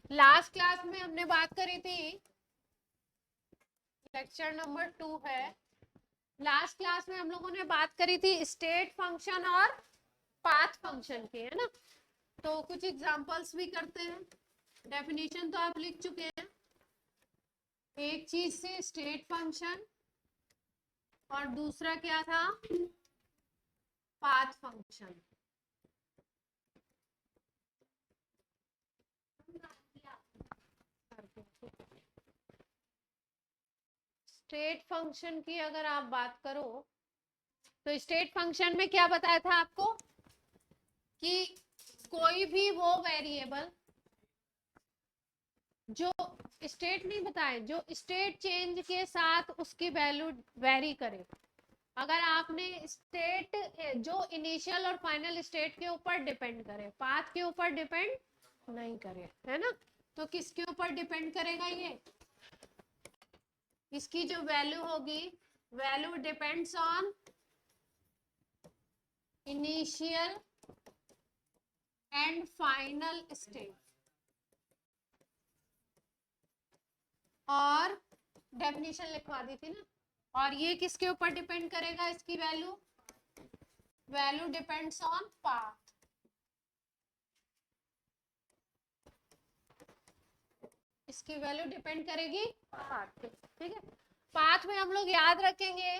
Last class में हमने बात करी थी, लेक्चर नंबर 2 है। लास्ट क्लास में हम लोगों ने बात करी थी स्टेट फंक्शन और पाथ फंक्शन की, है ना। तो कुछ एग्जांपल्स भी करते हैं। डेफिनेशन तो आप लिख चुके हैं। एक चीज से स्टेट फंक्शन और दूसरा क्या था, पाथ फंक्शन। स्टेट फंक्शन की अगर आप बात करो तो स्टेट फंक्शन में क्या बताया था आपको कि कोई भी वो वेरिएबल जो स्टेट नहीं बताए, जो स्टेट चेंज के साथ उसकी वैल्यू वेरी करे। अगर आपने स्टेट जो इनिशियल और फाइनल स्टेट के ऊपर डिपेंड करे, पाथ के ऊपर डिपेंड नहीं करे, है ना। तो किसके ऊपर डिपेंड करेगा ये, इसकी जो वैल्यू होगी, value depends on initial and final state. और डेफिनेशन लिखवा दी थी ना। और ये किसके ऊपर डिपेंड करेगा, इसकी value, value depends on path. इसकी वैल्यू डिपेंड करेगी पाथ पे, ठीक है। पाथ में हम लोग याद रखेंगे,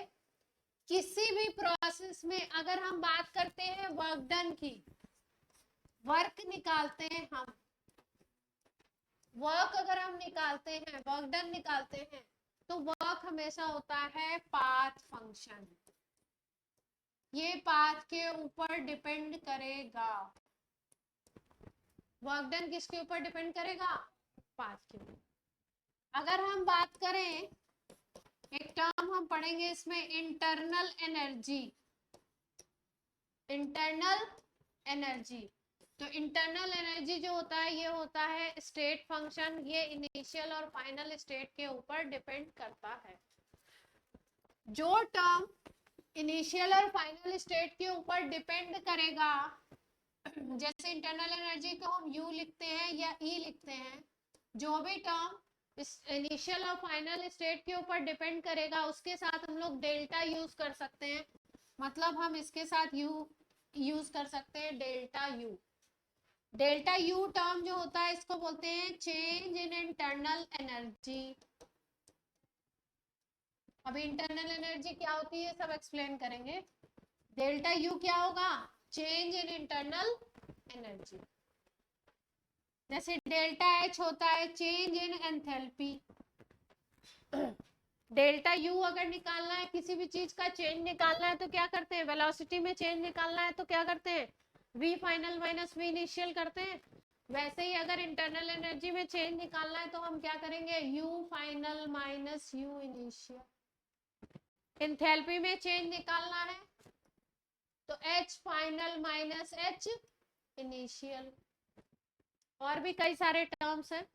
किसी भी प्रोसेस में अगर हम बात करते हैं वर्क डन की, वर्क निकालते हैं हम, वर्क अगर हम निकालते हैं, वर्क डन निकालते हैं, तो वर्क हमेशा होता है पाथ फंक्शन। ये पाथ के ऊपर डिपेंड करेगा। वर्क डन किसके ऊपर डिपेंड करेगा, पाथ के ऊपर। अगर हम बात करें, एक टर्म हम पढ़ेंगे इसमें, इंटरनल एनर्जी। इंटरनल एनर्जी, तो इंटरनल एनर्जी जो होता है, ये होता है स्टेट फंक्शन। ये इनिशियल और फाइनल स्टेट के ऊपर डिपेंड करता है। जो टर्म इनिशियल और फाइनल स्टेट के ऊपर डिपेंड करेगा, जैसे इंटरनल एनर्जी को हम U लिखते हैं या E लिखते हैं, जो भी टर्म इस इनिशियल और फाइनल स्टेट के ऊपर डिपेंड करेगा उसके साथ हम लोग डेल्टा यूज कर सकते हैं। मतलब हम इसके साथ U यूज कर सकते हैं, delta U। Delta U term जो होता है इसको बोलते हैं चेंज इन इंटरनल एनर्जी। अभी इंटरनल एनर्जी क्या होती है सब एक्सप्लेन करेंगे। डेल्टा U क्या होगा, चेंज इन इंटरनल एनर्जी। जैसे डेल्टा H होता है change in enthalpy. Delta U अगर निकालना है, किसी भी चीज का चेंज निकालना है, तो क्या करते हैं, वेलोसिटी में चेंज निकालना है तो क्या करते हैं, V final minus V initial करते हैं। वैसे ही अगर इंटरनल एनर्जी में चेंज निकालना है तो हम क्या करेंगे, U final minus U initial. Enthalpy में चेंज निकालना है तो H final minus H initial. और भी कई सारे टर्म्स हैं।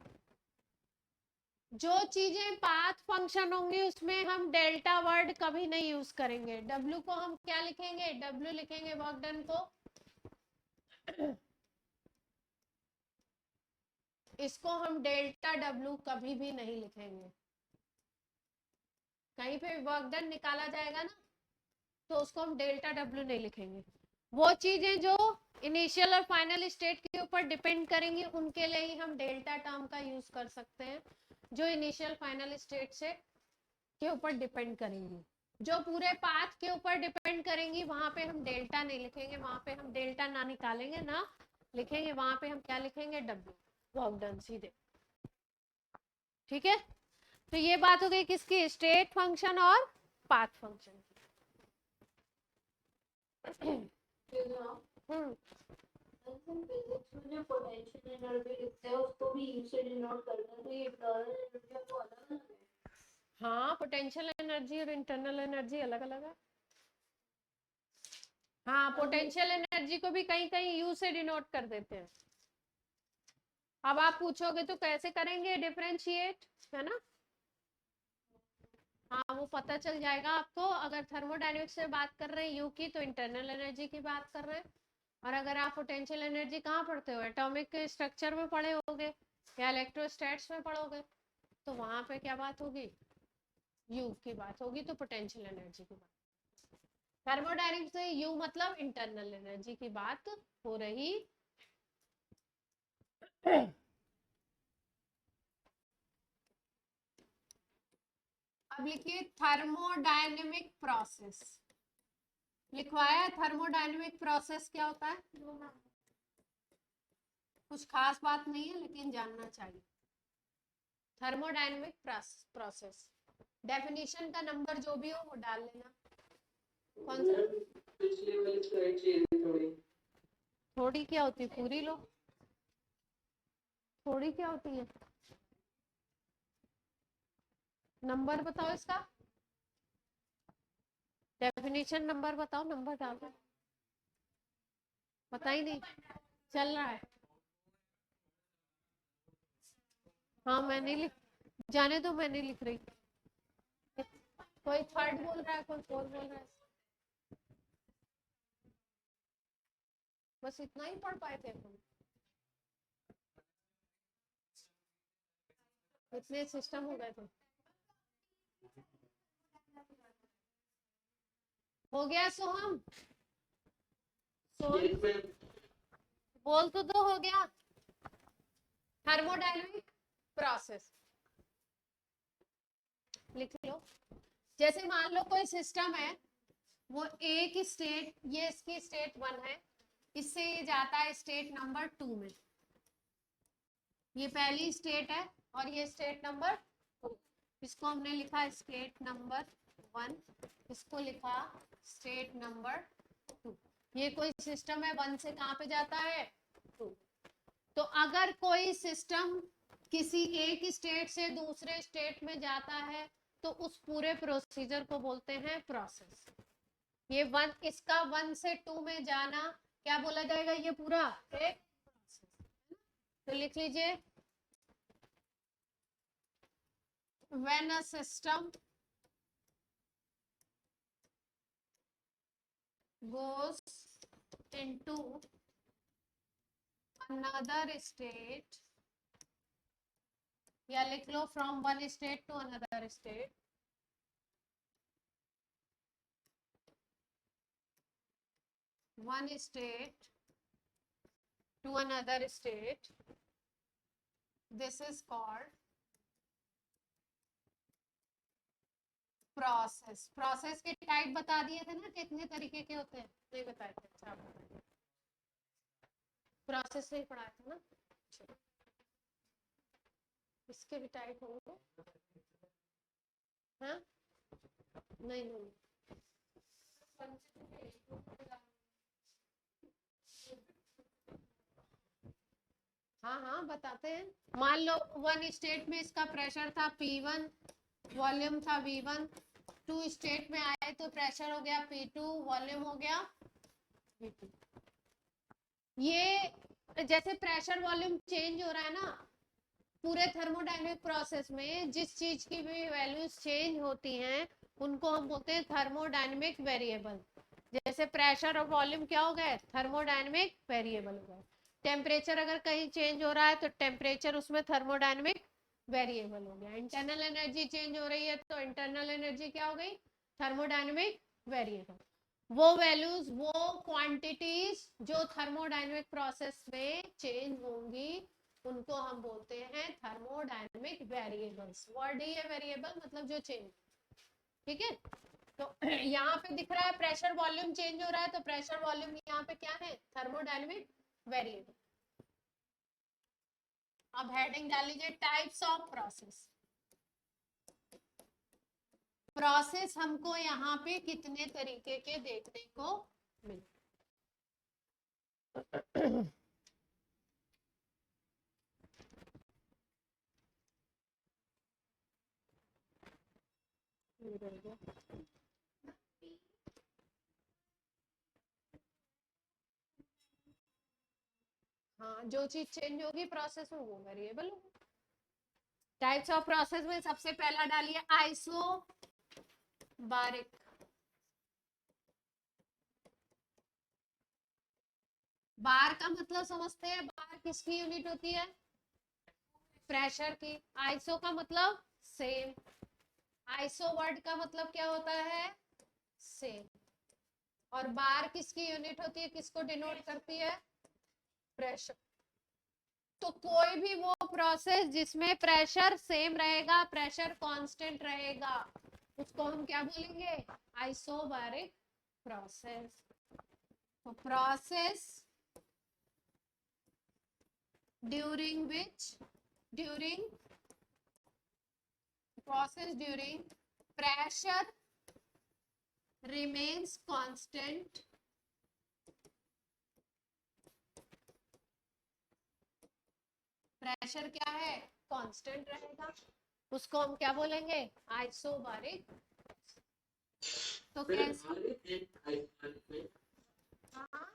जो चीजें पाथ फंक्शन होंगी उसमें हम डेल्टा वर्ड कभी नहीं यूज करेंगे। W को हम क्या लिखेंगे, W लिखेंगे वर्क डन को, इसको हम डेल्टा W कभी भी नहीं लिखेंगे। कहीं पे वर्क डन निकाला जाएगा ना तो उसको हम डेल्टा W नहीं लिखेंगे। वो चीजें जो इनिशियल और फाइनल स्टेट के ऊपर डिपेंड करेंगी उनके लिए ही हम डेल्टा टर्म का यूज कर सकते हैं, जो इनिशियल फाइनल स्टेट से के ऊपर डिपेंड करेंगी। जो पूरे पाथ के ऊपर डिपेंड करेंगी वहां पे हम डेल्टा नहीं लिखेंगे, वहां पे हम डेल्टा ना निकालेंगे ना लिखेंगे, वहां पे हम क्या लिखेंगे, W वर्क डन सीधे। ठीक है, तो ये बात हो गई किसकी, स्टेट फंक्शन और पाथ फंक्शन की। हम्म, पोटेंशियल एनर्जी लिखते हैं उसको भी यू से डिनोट करते हैं, तो ये इंटरनल एनर्जी को अलग अलग है। हाँ, पोटेंशियल एनर्जी और इंटरनल एनर्जी अलग अलग है। हाँ, पोटेंशियल एनर्जी को भी कहीं कहीं यू से डिनोट कर देते हैं। अब आप पूछोगे तो कैसे करेंगे डिफरेंशिएट, है ना। हाँ, वो पता चल जाएगा आपको। अगर थर्मोडायनेमिक्स से बात कर रहे हैं यू की, तो इंटरनल एनर्जी की बात कर रहे हैं। और अगर आप पोटेंशियल एनर्जी कहाँ पढ़ते हो, एटॉमिक स्ट्रक्चर में पढ़े होगे, या इलेक्ट्रोस्टैट्स में पढ़ोगे तो वहां पे क्या बात होगी, यू की बात होगी, तो पोटेंशियल एनर्जी की बात। थर्मोडायनेमिक्स में यू मतलब इंटरनल एनर्जी की बात हो रही अब लिखिए थर्मोडायनेमिक प्रोसेस, लिखवाया थर्मोडायनेमिक प्रोसेस क्या होता है, कुछ खास बात नहीं है लेकिन जानना चाहिए। थर्मोडायनेमिक प्रोसेस डेफिनेशन का नंबर जो भी हो वो डाल लेना। कौन सा पिछली वाली स्लाइड चाहिए थोड़ी। थोड़ी क्या होती है, पूरी लो। थोड़ी क्या होती है, नंबर बताओ इसका, डेफिनेशन नंबर बताओ, नंबर डाल दो। पता ही नहीं चल रहा है। हाँ मैं नहीं लिख, जाने दो मैं नहीं लिख रही। कोई थर्ड बोल रहा है, कोई फोर्थ बोल रहा है, बस इतना ही पढ़ पाए थे हम, इतने सिस्टम हो गए थे। हो गया सोहम, सोहम बोल तो दो, हो गया। थर्मोडायनेमिक प्रोसेस लिख लो। जैसे मान लो कोई सिस्टम है, वो एक स्टेट, ये इसकी स्टेट 1 है, इससे ये जाता है स्टेट नंबर 2 में, ये पहली स्टेट है और ये स्टेट नंबर 2, इसको हमने लिखा स्टेट नंबर 1, इसको लिखा स्टेट नंबर 2। ये कोई सिस्टम है 1 से कहां पे जाता है 2। तो अगर कोई सिस्टम किसी एक स्टेट से दूसरे स्टेट में जाता है तो उस पूरे प्रोसीजर को बोलते हैं प्रोसेस। ये 1, इसका 1 से 2 में जाना क्या बोला जाएगा, ये पूरा एक प्रोसेस। तो लिख लीजिए when a system goes into another state, या लिख लो from one state to another state, one state to another state, this is called process. Process के टाइप बता दिए थे ना कितने तरीके के होते हैं, नहीं बताए थे, अच्छा प्रोसेस नहीं पढ़ाया था ना, इसके भी टाइप होंगे। हाँ नहीं नहीं, हाँ हाँ बताते हैं। मान लो 1 स्टेट में इसका प्रेशर था P1, वॉल्यूम था V1, 2 स्टेट में आए तो प्रेशर हो गया P2, वॉल्यूम हो गया V2। ये जैसे प्रेशर वॉल्यूम चेंज हो रहा है ना पूरे थर्मोडायनेमिक प्रोसेस में, जिस चीज की भी वैल्यूज चेंज होती हैं उनको हम बोलते हैं थर्मोडायनेमिक वेरिएबल। जैसे प्रेशर और वॉल्यूम क्या हो गए, थर्मोडायनेमिक वेरिएबल हो गए। टेम्परेचर अगर कहीं चेंज हो रहा है तो टेम्परेचर उसमें थर्मोडायनेमिक वेरिएबल हो गया। इंटरनल एनर्जी चेंज हो रही है तो इंटरनल एनर्जी क्या हो गई, थर्मोडायनेमिक वेरिएबल। वो वैल्यूज, वो क्वांटिटीज जो थर्मोडायनेमिक प्रोसेस में चेंज होंगी उनको हम बोलते हैं थर्मोडायनेमिक वेरिएबल्स। वर्ड ही है वेरिएबल, मतलब जो चेंज, ठीक है। तो यहाँ पे दिख रहा है प्रेशर वॉल्यूम चेंज हो रहा है, तो प्रेशर वॉल्यूम यहाँ पे क्या है, थर्मोडायनेमिक वेरिएबल। अब हेडिंग डाल लीजिए टाइप्स ऑफ प्रोसेस। प्रोसेस हमको यहाँ पे कितने तरीके के देखने को मिले, हाँ जो चीज चेंज होगी प्रोसेस में वो वेरिएबल होगा। टाइप्स ऑफ प्रोसेस में सबसे पहला डालिए आइसोबारिक। बार का मतलब समझते हैं, बार किसकी यूनिट होती है, प्रेशर की। आइसो का मतलब सेम, आइसो वर्ड का मतलब क्या होता है, सेम। और बार किसकी यूनिट होती है, किसको डिनोट करती है, प्रेशर। तो कोई भी वो प्रोसेस जिसमें प्रेशर सेम रहेगा, प्रेशर कांस्टेंट रहेगा, उसको हम क्या बोलेंगे, आइसोबैरिक प्रोसेस। तो process during pressure remains constant, pressure क्या है, कांस्टेंट रहेगा, उसको हम क्या बोलेंगे, आइसोबारिक। तो कैसे, हाँ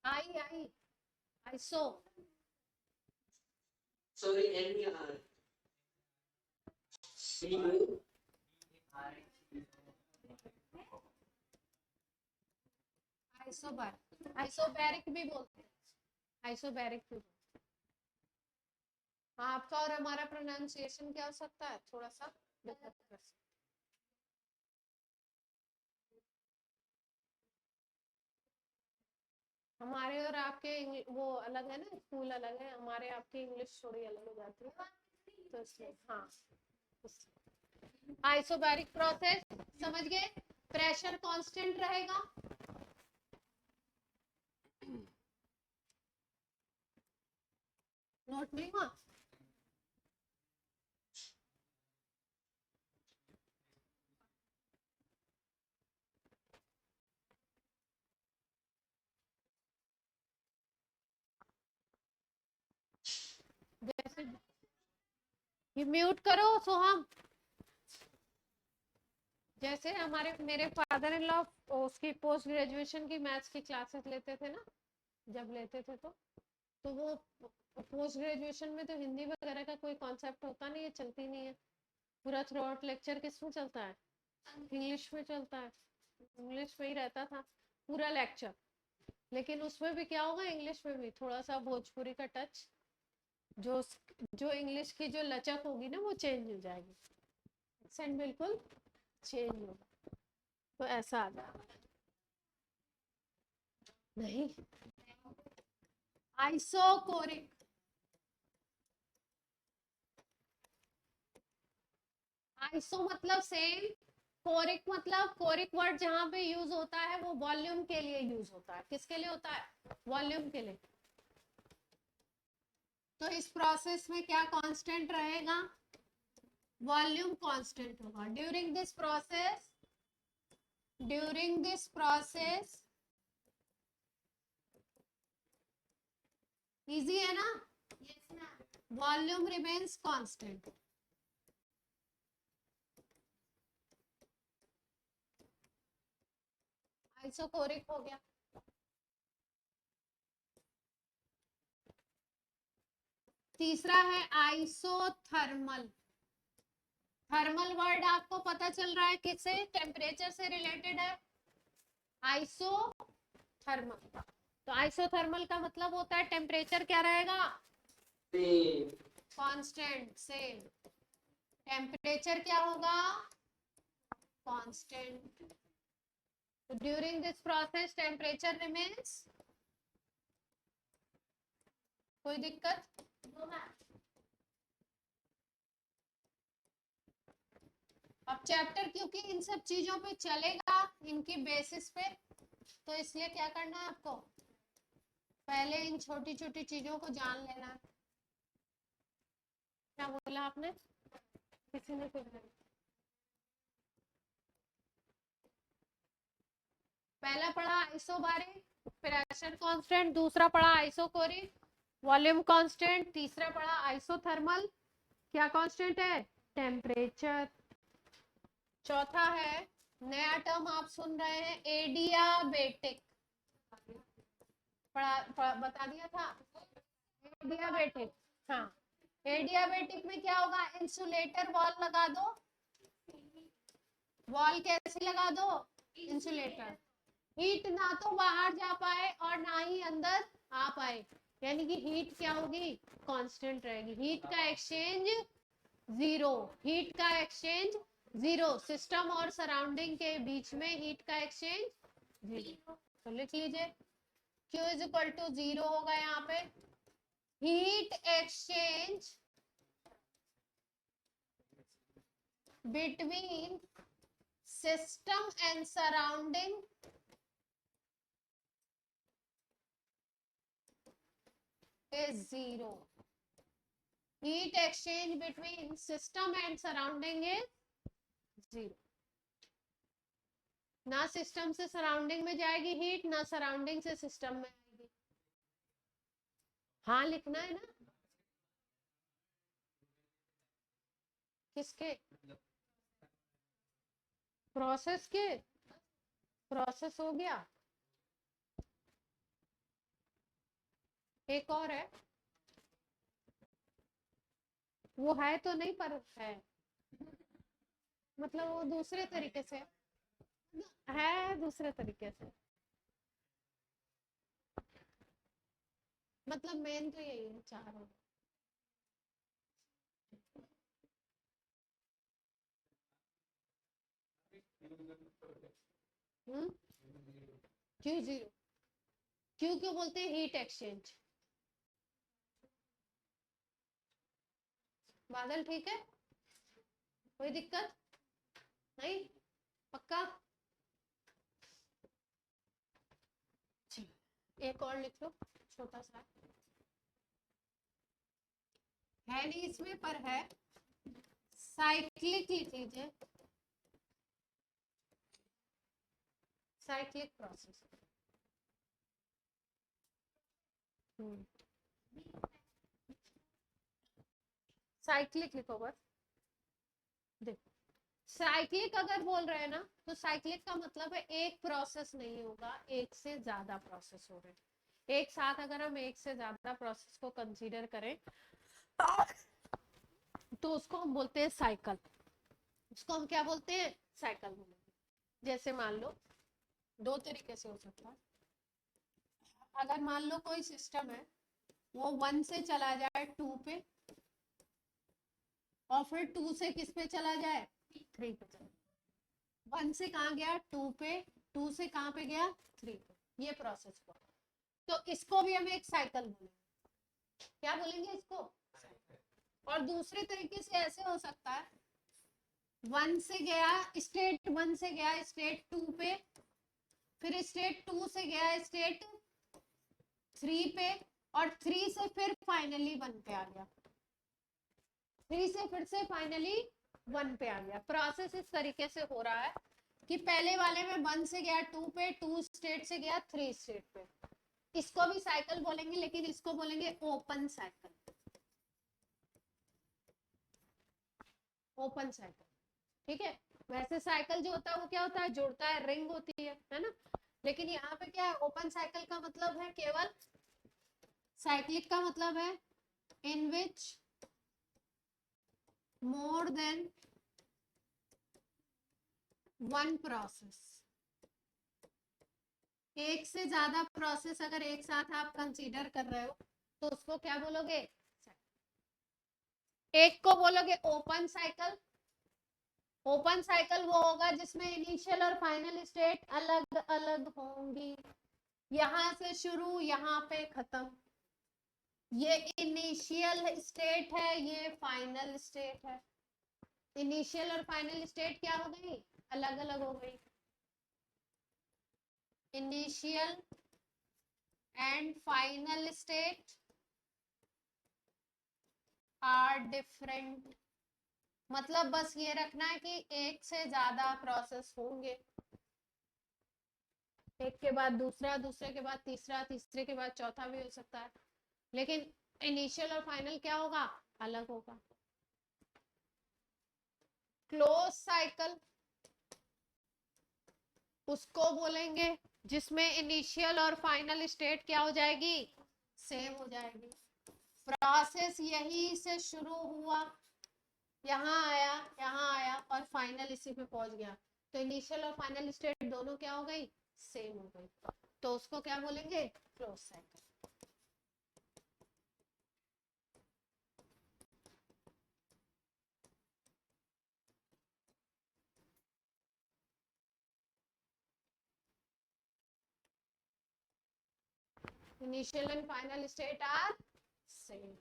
I iso, Sorry, NER. Isobaric, isobaric भी बोलते हैं, आइसोबैरिक भी। हाँ, आपका और हमारा प्रोनाउंसिएशन क्या हो सकता है, थोड़ा सा डिफरेंट कर सकते। हमारे और आपके वो अलग है ना, स्कूल अलग है, हमारे आपकी इंग्लिश थोड़ी अलग हो जाती है, तो इसलिए हाँ। आइसोबैरिक प्रोसेस समझ गए, प्रेशर कांस्टेंट रहेगा, नोट नहीं हुआ, जैसे ये म्यूट करो सोहम। जैसे हमारे मेरे फादर इन लॉ उसकी पोस्ट ग्रेजुएशन की मैथ्स की क्लासेस लेते थे ना, जब लेते थे तो वो पोस्ट ग्रेजुएशन में तो हिंदी वगैरह का कोई कॉन्सेप्ट होता नहीं है, चलती नहीं है, पूरा थ्रू आउट लेक्चर किस में चलता है, इंग्लिश में चलता है, इंग्लिश में ही रहता था पूरा लेक्चर। लेकिन उसमें भी क्या होगा, इंग्लिश में भी थोड़ा सा भोजपुरी का टच, जो जो इंग्लिश की जो लचक होगी ना वो चेंज हो जाएगी, एक्सेंट बिल्कुल चेंज होगा, तो ऐसा आ जाएगा। नहीं, आइसोकोरिक, आइसो मतलब सेम, कोरिक मतलब, कोरिक वर्ड जहां पे यूज होता है वो वॉल्यूम के लिए यूज होता है, किसके लिए होता है, वॉल्यूम के लिए। तो इस प्रोसेस में क्या कांस्टेंट रहेगा, वॉल्यूम कांस्टेंट होगा। ड्यूरिंग दिस प्रोसेस इजी है ना, वॉल्यूम रिमेन्स कांस्टेंट। आइसोकोरिक हो गया। तीसरा है आइसोथर्मल। थर्मल वर्ड आपको पता चल रहा है किससे, टेम्परेचर से रिलेटेड है, आइसोथर्मल। तो आइसोथर्मल का मतलब होता है टेम्परेचर क्या रहेगा, कांस्टेंट सेम, टेम्परेचर क्या होगा, कांस्टेंट। तो during this process temperature remains, कोई दिक्कत, अब चैप्टर क्योंकि इन सब चीजों पे चलेगा, इनकी बेसिस पे, तो इसलिए क्या करना है आपको, पहले इन छोटी छोटी चीजों को जान लेना है। क्या बोला आपने, किसी ने कुछ नहीं। पहला पढ़ा आइसोबारिक, प्रेशर कांस्टेंट, दूसरा पढ़ा आइसोकोरिक, वॉल्यूम कांस्टेंट, तीसरा पढ़ा आइसोथर्मल, क्या कांस्टेंट है, टेम्परेचर। चौथा है, नया टर्म आप सुन रहे हैं, एडियाबेटिक, बता दिया था, एडियाबेटिक। हाँ, एडियाबेटिक में क्या होगा, इंसुलेटर वॉल लगा दो, वॉल कैसे लगा दो, इंसुलेटर, हीट ना तो बाहर जा पाए और ना ही अंदर आ पाए, यानी कि हीट क्या होगी, कांस्टेंट रहेगी। हीट का एक्सचेंज जीरो, हीट का एक्सचेंज जीरो, सिस्टम और सराउंडिंग के बीच में हीट का एक्सचेंज जीरो। तो लिख लीजिए Q is equal to zero होगा यहाँ पे। Heat exchange between system and surrounding is zero. Heat exchange between system and surrounding is zero. ना सिस्टम से सराउंडिंग में जाएगी हीट, ना सराउंडिंग से सिस्टम में आएगी। हाँ लिखना है ना, किसके, प्रोसेस के, प्रोसेस हो गया। एक और है, वो है तो नहीं पर है, मतलब वो दूसरे तरीके से है, दूसरे तरीके से, मतलब मेन तो यही है, चारों। क्यू जीरो, क्यू क्यों बोलते हैं, हीट एक्सचेंज। बादल ठीक है, कोई दिक्कत नहीं, पक्का। एक और लिख लो छोटा सा, है नहीं इसमें पर है, साइक्लिक लिख लीजिए, साइक्लिक प्रोसेस। साइक्लिक लिखो बस। देखो साइक्लिक अगर बोल रहे हैं ना, तो साइक्लिक का मतलब है एक प्रोसेस नहीं होगा, एक से ज्यादा प्रोसेस हो रहे हैं एक साथ। अगर हम एक से ज्यादा प्रोसेस को कंसीडर करें तो उसको हम बोलते हैं साइकिल। उसको हम क्या बोलते हैं, साइकिल बोलेंगे। जैसे मान लो दो तरीके से हो सकता है। अगर मान लो कोई सिस्टम है, वो 1 से चला जाए 2 पे, और फिर 2 से किस पे चला जाए, 3 पे चला। 1 से कहाँ गया, 2 पे, 2 से कहाँ पे गया, 3 पे, ये प्रोसेस को। तो इसको भी हम एक साइकिल बोलेंगे। क्या बोलेंगे इसको, और दूसरे तरीके से ऐसे हो सकता है, 1 से गया, स्टेट 1 से गया स्टेट 2 पे, फिर स्टेट 2 से गया स्टेट 3 पे, और 3 से फिर फाइनली 1 पे आ गया, 3 से फिर से फाइनली 1 पे आ गया। प्रोसेस इस तरीके से हो रहा है कि पहले वाले में 1 से गया 2 पे, 2 स्टेट से गया 3 स्टेट पे। इसको भी साइकिल बोलेंगे, लेकिन इसको बोलेंगे ओपन साइकिल, ओपन साइकिल। ठीक है, वैसे साइकिल जो होता है वो क्या होता है, जुड़ता है, रिंग होती है ना। लेकिन यहाँ पे क्या है, ओपन साइकिल का मतलब है केवल, साइक्लिक का मतलब है इन विच मोर देन वन प्रोसेस, एक से ज्यादा प्रोसेस अगर एक साथ आप कंसीडर कर रहे हो तो उसको क्या बोलोगे, एक को बोलोगे ओपन साइकिल। ओपन साइकिल वो होगा जिसमें इनिशियल और फाइनल स्टेट अलग अलग होंगी, यहां से शुरू यहाँ पे खत्म। ये इनिशियल स्टेट है, ये फाइनल स्टेट है। इनिशियल और फाइनल स्टेट क्या हो गई, अलग अलग हो गई। Initial and final state are different. मतलब बस ये रखना है कि एक से ज्यादा प्रोसेस होंगे, एक के बाद दूसरा, दूसरे के बाद तीसरा, तीसरे के बाद चौथा भी हो सकता है, लेकिन इनिशियल और फाइनल क्या होगा, अलग होगा। क्लोज साइकिल उसको बोलेंगे जिसमें इनिशियल और फाइनल स्टेट क्या हो जाएगी, सेम हो जाएगी। प्रोसेस यही से शुरू हुआ, यहाँ आया और फाइनल इसी पे पहुंच गया, तो इनिशियल और फाइनल स्टेट दोनों क्या हो गई, सेम हो गई, तो उसको क्या बोलेंगे? Close cycle. Initial and final state are same.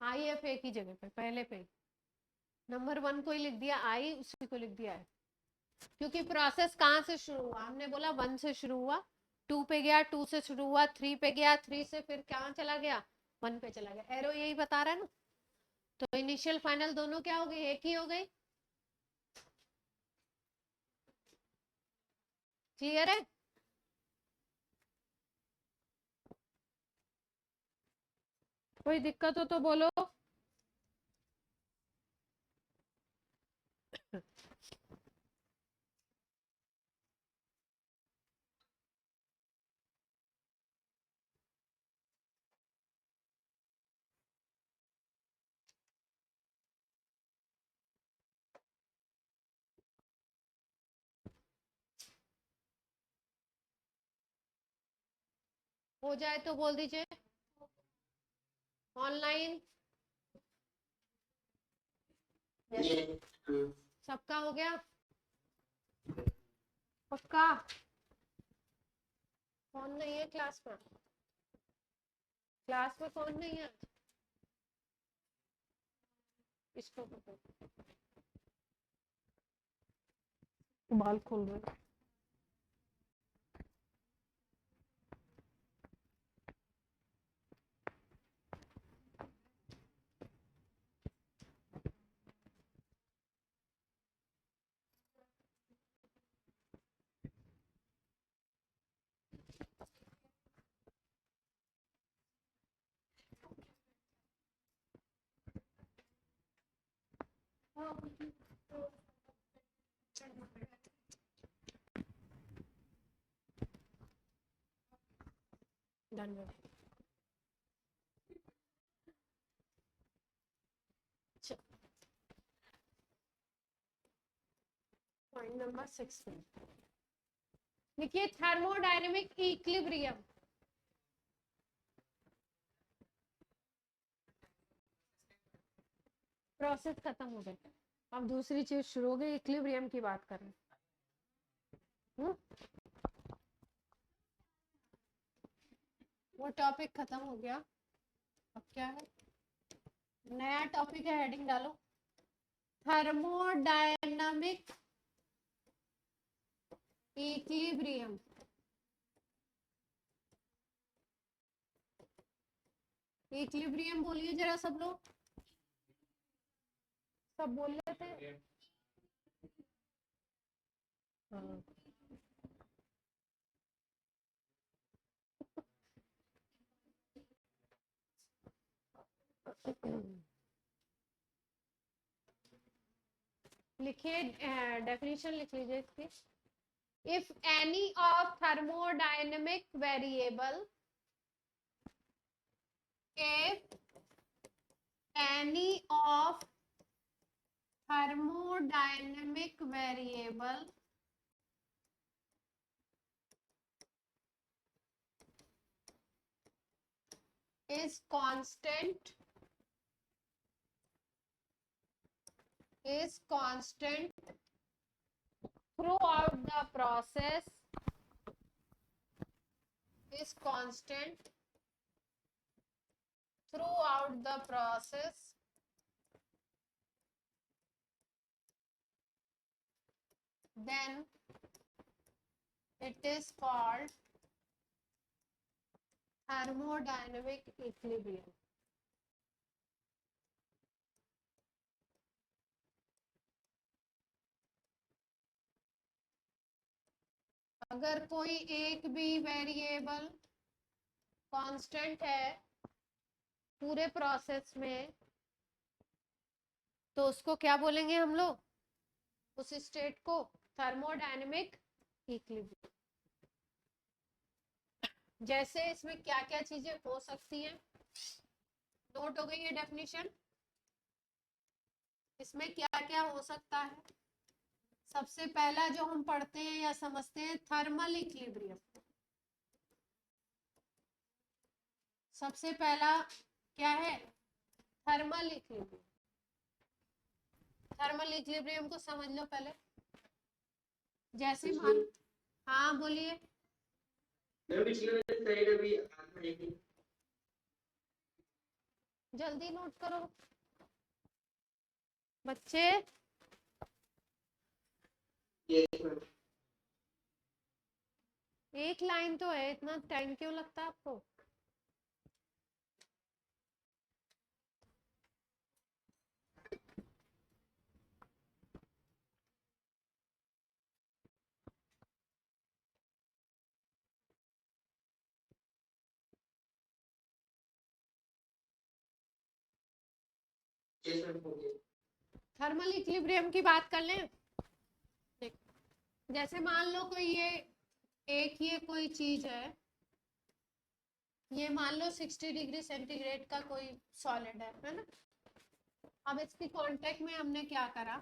I F एक ही जगह पे, पहले पे नंबर 1 को ही लिख दिया, आई उसी को लिख दिया है, क्योंकि प्रोसेस कहाँ से शुरू हुआ? हमने बोला 1 से शुरू हुआ, 2 पे गया, 2 से शुरू हुआ, 3 पे गया, 3 से फिर कहाँ चला गया? 1 पे चला गया। एरो यही बता रहा है ना। तो इनिशियल फाइनल दोनों क्या हो गई? एक ही हो गई। क्लियर है? कोई दिक्कत हो तो बोलो। हो जाए तो बोल दीजिए। ऑनलाइन सबका हो गया? पक्का? कौन नहीं है क्लास में? क्लास में कौन नहीं है? इसको बाल खोल रहे। धन्यवाद। पॉइंट नंबर 6 में लिखिए थर्मोडायनेमिक इक्विलिब्रियम। प्रोसेस खत्म हो गई, अब दूसरी चीज शुरू हो गई, इक्विलिब्रियम की बात कर रहे हैं। वो टॉपिक खत्म हो गया, अब क्या है? नया टॉपिक है, हेडिंग डालो थर्मोडायनामिक इक्विलिब्रियम। इक्विलिब्रियम बोलिए जरा सब लोग, सब बोल रहे थे। हाँ। लिखिए, डेफिनेशन लिख लीजिए इसकी। If any of thermodynamic variable, if any of thermodynamic variable is constant throughout the process, is constant throughout the process, then it is called thermodynamic equilibrium. अगर कोई एक भी वेरिएबल कांस्टेंट है पूरे प्रोसेस में, तो उसको क्या बोलेंगे हम लोग? उस स्टेट को थर्मोडायनेमिक इक्विलिब्रियम। जैसे इसमें क्या क्या चीजें हो सकती हैं, नोट हो गई ये डेफिनेशन। इसमें क्या क्या हो सकता है, सबसे पहला जो हम पढ़ते हैं या समझते हैं थर्मल इक्विलिब्रियम। सबसे पहला क्या है, थर्मल इक्विलिब्रियम। थर्मल इक्विलिब्रियम को समझ लो पहले। जैसे मान, हाँ बोलिए। पिछले वाली स्लाइड अभी आना है कि जल्दी नोट करो बच्चे। एक लाइन तो है, इतना टाइम क्यों लगता है आपको? थर्मल इक्विलिब्रियम की बात कर लें। जैसे मान लो कोई ये कोई चीज है, ये मान लो 60 डिग्री सेंटीग्रेड का कोई सॉलिड है ना। अब इसकी कांटेक्ट में हमने क्या करा,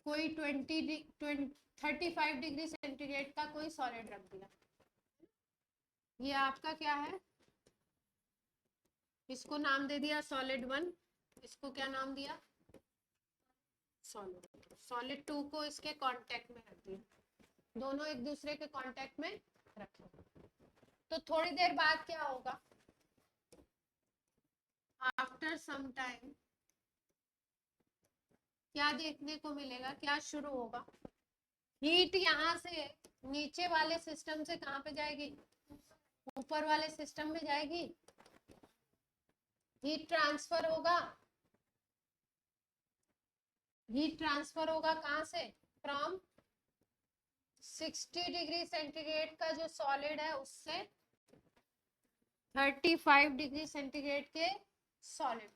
कोई 35 डिग्री सेंटीग्रेड का कोई सॉलिड रख दिया। ये आपका क्या है, इसको नाम दे दिया सॉलिड 1, इसको क्या नाम दिया, सॉलिड। सॉलिड 2 को इसके कांटेक्ट में रख दिया, दोनों एक दूसरे के कांटेक्ट में रखे। तो थोड़ी देर बाद क्या होगा, आफ्टर सम टाइम क्या देखने को मिलेगा, क्या शुरू होगा, हीट यहाँ से नीचे वाले सिस्टम से कहाँ पे जाएगी, ऊपर वाले सिस्टम में जाएगी। हीट ट्रांसफर होगा, हीट ट्रांसफर होगा कहाँ से, फ्रॉम 60 डिग्री सेंटीग्रेड का जो सॉलिड है उससे 35 डिग्री सेंटीग्रेड के सॉलिड।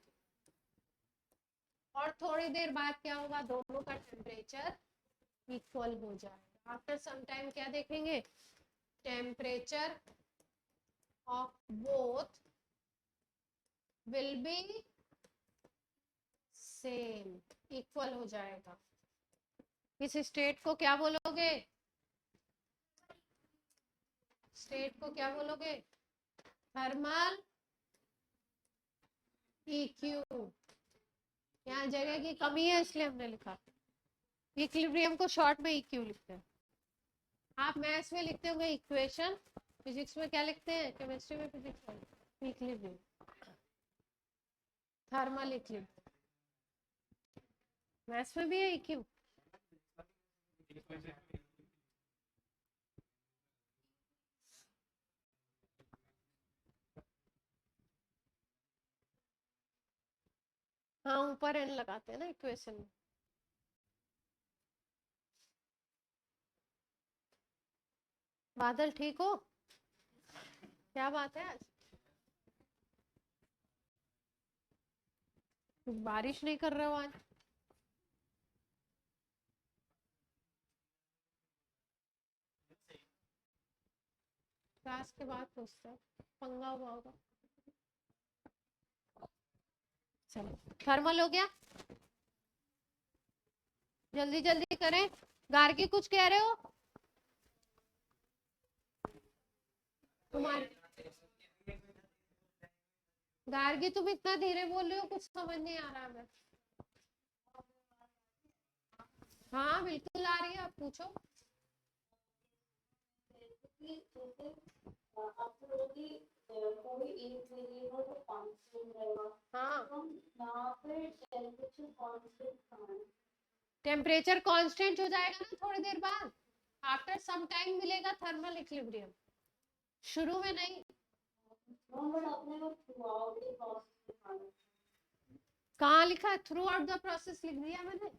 और थोड़ी देर बाद क्या होगा, दोनों का टेम्परेचर इक्वल हो जाएगा। आफ्टर सम टाइम क्या देखेंगे, temperature of both will be same, equal हो जाएगा। इस स्टेट को क्या बोलोगे, स्टेट को क्या बोलोगे, थर्मल इक्यू। यहाँ जगह की कमी है इसलिए हमने लिखा, इक्विलिब्रियम को शॉर्ट में इक्यू लिखते हैं। आप मैथ्स में लिखते होंगे इक्वेशन, फिजिक्स में क्या लिखते हैं, केमिस्ट्री में, फिजिक्स में इक्विलिब्रियम, थर्मल इक्विलिब्रियम। मैथ्स में भी है इक्यू। हाँ ऊपर एन लगाते हैं ना इक्वेशन में। बादल ठीक हो, क्या बात है, आज बारिश नहीं कर रहे हो आज? क्लास के बाद पूछते हैं, पंगा हुआ होगा। चलो थर्मल हो गया, जल्दी जल्दी करें। गार्गी कुछ कह रहे हो, तुम्हारे गार्गी तुम इतना धीरे बोल रहे हो, कुछ समझ नहीं आ रहा है। हाँ बिल्कुल आ रही है, आप पूछो। कोई एक वेरिएबल तो कांस्टेंट रहेगा, हाँ हम यहाँ पे टेम्परेचर कांस्टेंट कहाँ, टेम्परेचर कांस्टेंट हो जाएगा ना थोड़ी देर बाद, आफ्टर सम टाइम मिलेगा थर्मल इक्विलिब्रियम, शुरू में नहीं। अपने को थ्रूआउट द प्रोसेस, कहाँ लिखा है, थ्रू आउट द प्रोसेस लिख दिया मैंने।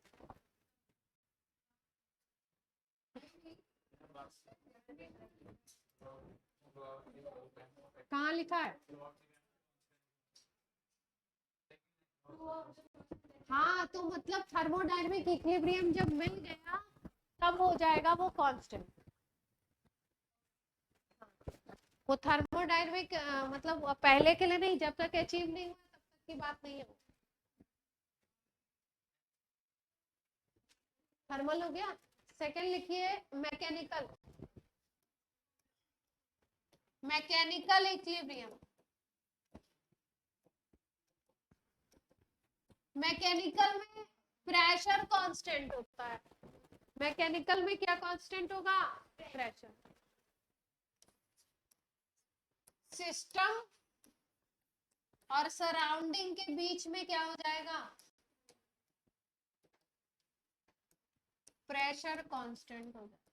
कहाँ लिखा है, हाँ तो मतलब थर्मोडायनेमिक इक्विलिब्रियम जब मिल गया तब हो जाएगा वो कांस्टेंट। वो थर्मोडायनेमिक मतलब पहले के लिए नहीं, जब तक अचीव नहीं हुआ तब तक की बात नहीं है। थर्मल हो गया। सेकंड लिखिए मैकेनिकल। Mechanical equilibrium. मैकेनिकल में प्रेशर कांस्टेंट होता है। मैकेनिकल में क्या कांस्टेंट होगा? प्रेशर। सिस्टम और सराउंडिंग के बीच में क्या हो जाएगा? प्रेशर कांस्टेंट हो जाएगा।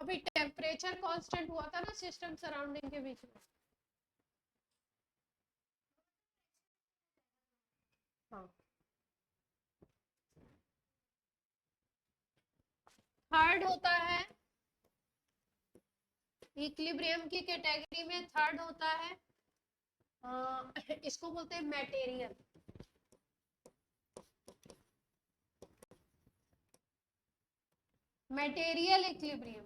अभी टेम्परेचर कांस्टेंट हुआ था ना सिस्टम सराउंडिंग के बीच में। हाँ। थर्ड होता है इक्विलिब्रियम की कैटेगरी में, थर्ड होता है इसको बोलते हैं मटेरियल। Material equilibrium.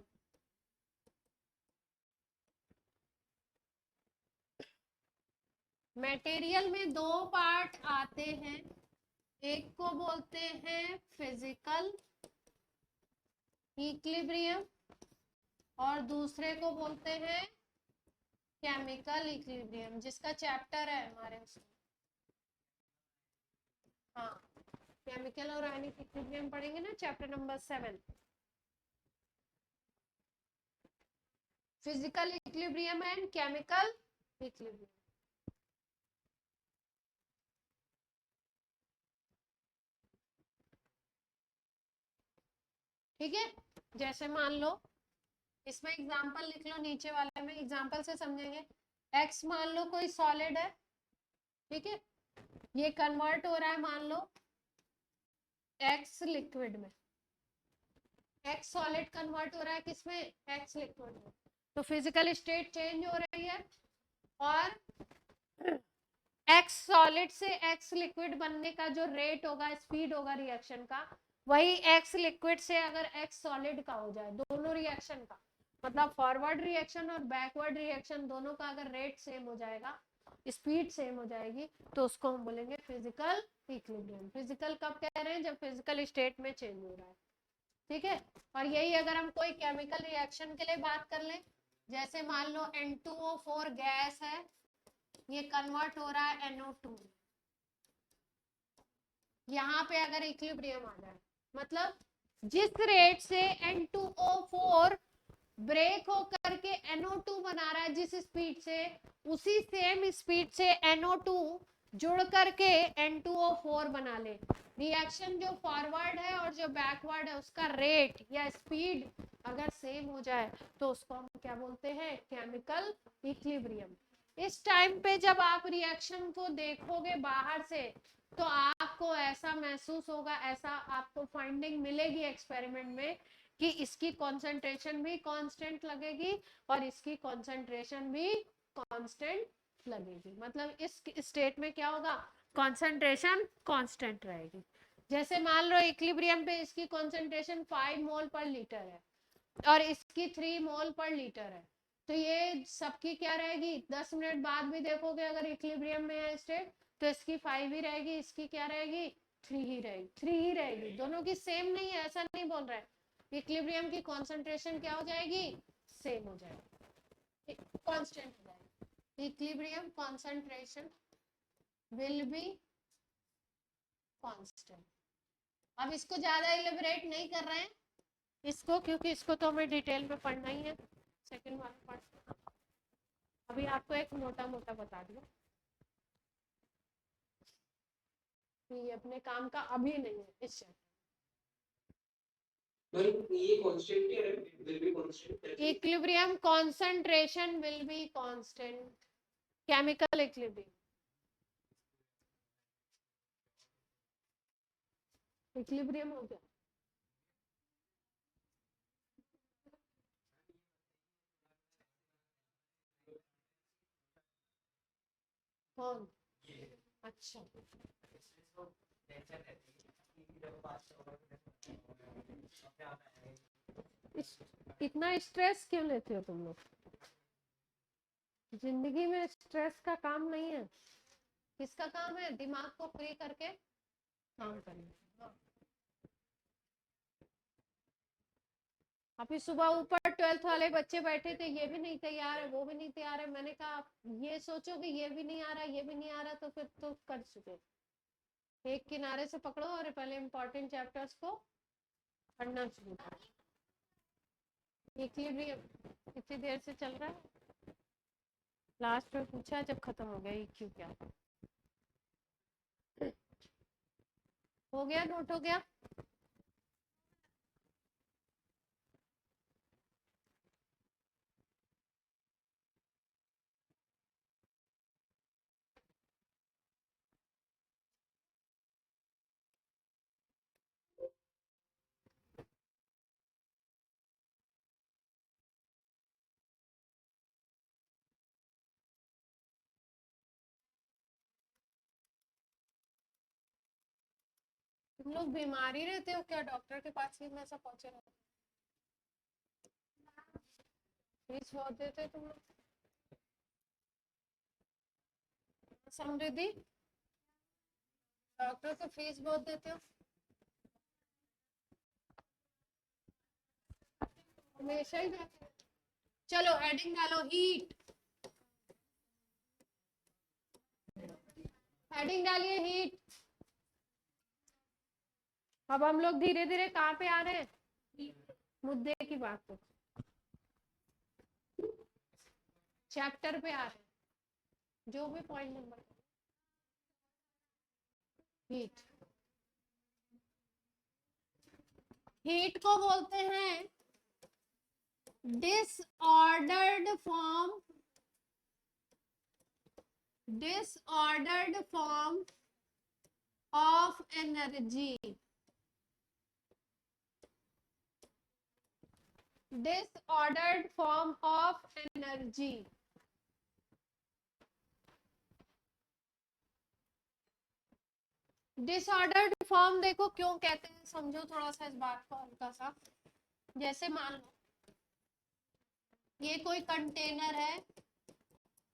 मटेरियल में दो पार्ट आते हैं, एक को बोलते हैं फिजिकल इक्विलिब्रियम और दूसरे को बोलते हैं केमिकल इक्विलिब्रियम, जिसका चैप्टर है हमारे उसमें। हाँ, केमिकल और आयनिक इक्विलिब्रियम पढ़ेंगे ना, chapter number 7। Physical equilibrium and chemical equilibrium. ठीक है, जैसे मान लो इसमें एग्जांपल लिख लो, नीचे वाले में एग्जांपल से समझेंगे। एक्स मान लो कोई सॉलिड है, ठीक है, ये कन्वर्ट हो रहा है मान लो एक्स लिक्विड में। एक्स सॉलिड कन्वर्ट हो रहा है किसमें? एक्स लिक्विड में। तो फिजिकल स्टेट चेंज हो रही है और एक्स सॉलिड से एक्स लिक्विड बनने का जो रेट होगा, स्पीड होगा रिएक्शन का, वही एक्स लिक्विड से अगर एक्स सॉलिड का हो जाए, दोनों रिएक्शन का मतलब फॉरवर्ड रिएक्शन और बैकवर्ड रिएक्शन दोनों का अगर रेट सेम हो जाएगा, स्पीड सेम हो जाएगी, तो उसको हम बोलेंगे फिजिकल इक्विलिब्रियम। फिजिकल कब कह रहे हैं? जब फिजिकल स्टेट में चेंज हो रहा है। ठीक है, और यही अगर हम कोई केमिकल रिएक्शन के लिए बात कर लें, जैसे मान लो N2O4 गैस है, ये कन्वर्ट हो रहा है NO2, यहाँ पे अगर इक्विलिब्रियम आ जाए, मतलब जिस रेट से N2O4 ब्रेक होकर के NO2 बना रहा है, जिस स्पीड से, उसी सेम स्पीड से NO2 जुड़ करके N2O4 बना ले। रिएक्शन जो फॉरवर्ड है और जो बैकवर्ड है उसका रेट या स्पीड अगर सेम हो जाए तो उसको हम क्या बोलते हैं? Chemical equilibrium. इस टाइम पे जब आप रिएक्शन को देखोगे बाहर से तो आपको ऐसा महसूस होगा, ऐसा आपको फाइंडिंग मिलेगी एक्सपेरिमेंट में कि इसकी कंसंट्रेशन भी कांस्टेंट लगेगी और इसकी कंसंट्रेशन भी कांस्टेंट लगेगी। मतलब इस स्टेट में क्या होगा? कंसंट्रेशन कांस्टेंट रहेगी। जैसे मान लो इक्विलिब्रियम पे इसकी कंसंट्रेशन 5 मोल पर लीटर है और इसकी 3 मोल पर लीटर है, तो ये सबकी क्या रहेगी? 10 मिनट बाद भी देखोगे अगर इक्विलिब्रियम में है स्टेट, तो इसकी 5 ही रहेगी, इसकी क्या रहेगी? 3 ही रहेगी। 3 ही रहेगी, दोनों की सेम नहीं है, ऐसा नहीं बोल रहा है। इक्विलिब्रियम की कंसंट्रेशन क्या हो जाएगी? सेम हो जाएगी, कांस्टेंट हो जाएगी। Equilibrium concentration will be constant. अब इसको ज्यादा इलेबोरेट नहीं कर रहे हैं इसको, क्योंकि इसको तो हमें डिटेल में पढ़ना ही है सेकंड वाले पार्ट में। अभी आपको एक मोटा मोटा बता दिया, ये अपने काम का अभी नहीं है इस चैप्टर। ये कांस्टेंट क्या है? Will be constant. Equilibrium concentration will be constant. Chemical equilibrium, equilibrium हो गया। कौन? अच्छा, इतना स्ट्रेस क्यों लेते हो तुम लोग? जिंदगी में स्ट्रेस का काम नहीं है। किसका काम है? दिमाग को फ्री करके काम करना। अभी सुबह ऊपर 12th वाले बच्चे बैठे थे, ये भी नहीं तैयार है, वो भी नहीं तैयार है। मैंने कहा ये सोचो कि ये भी नहीं आ रहा, ये भी नहीं आ रहा, तो फिर तो कर चुके। एक किनारे से पकड़ो और पहले इम्पोर्टेंट चैप्टर्स को पढ़ना शुरू करो। इक्विलिब्रियम कितनी देर से चल रहा है? लास्ट में पूछा जब खत्म हो गया EQ क्या हो गया? नोट हो गया? तुम लोग बीमार ही रहते हो क्या? डॉक्टर के पास ही हमेशा पहुंचे रहते? फीस बहुत देते हो तुम लोग। समृद्धि, डॉक्टर को फीस बहुत देते हो हमेशा ही जाते हो। चलो हेडिंग डालो, हीट। हेडिंग डालिए हीट। अब हम लोग धीरे धीरे कहाँ पे आ रहे हैं? मुद्दे की बात पे, चैप्टर पे आ रहे हैं। जो भी पॉइंट नंबर हीट। हीट को बोलते हैं disordered form of energy. Disordered form of energy. Disordered form देखो क्यों कहते हैं, समझो थोड़ा सा इस बात को हल्का सा। जैसे मान लो ये कोई कंटेनर है,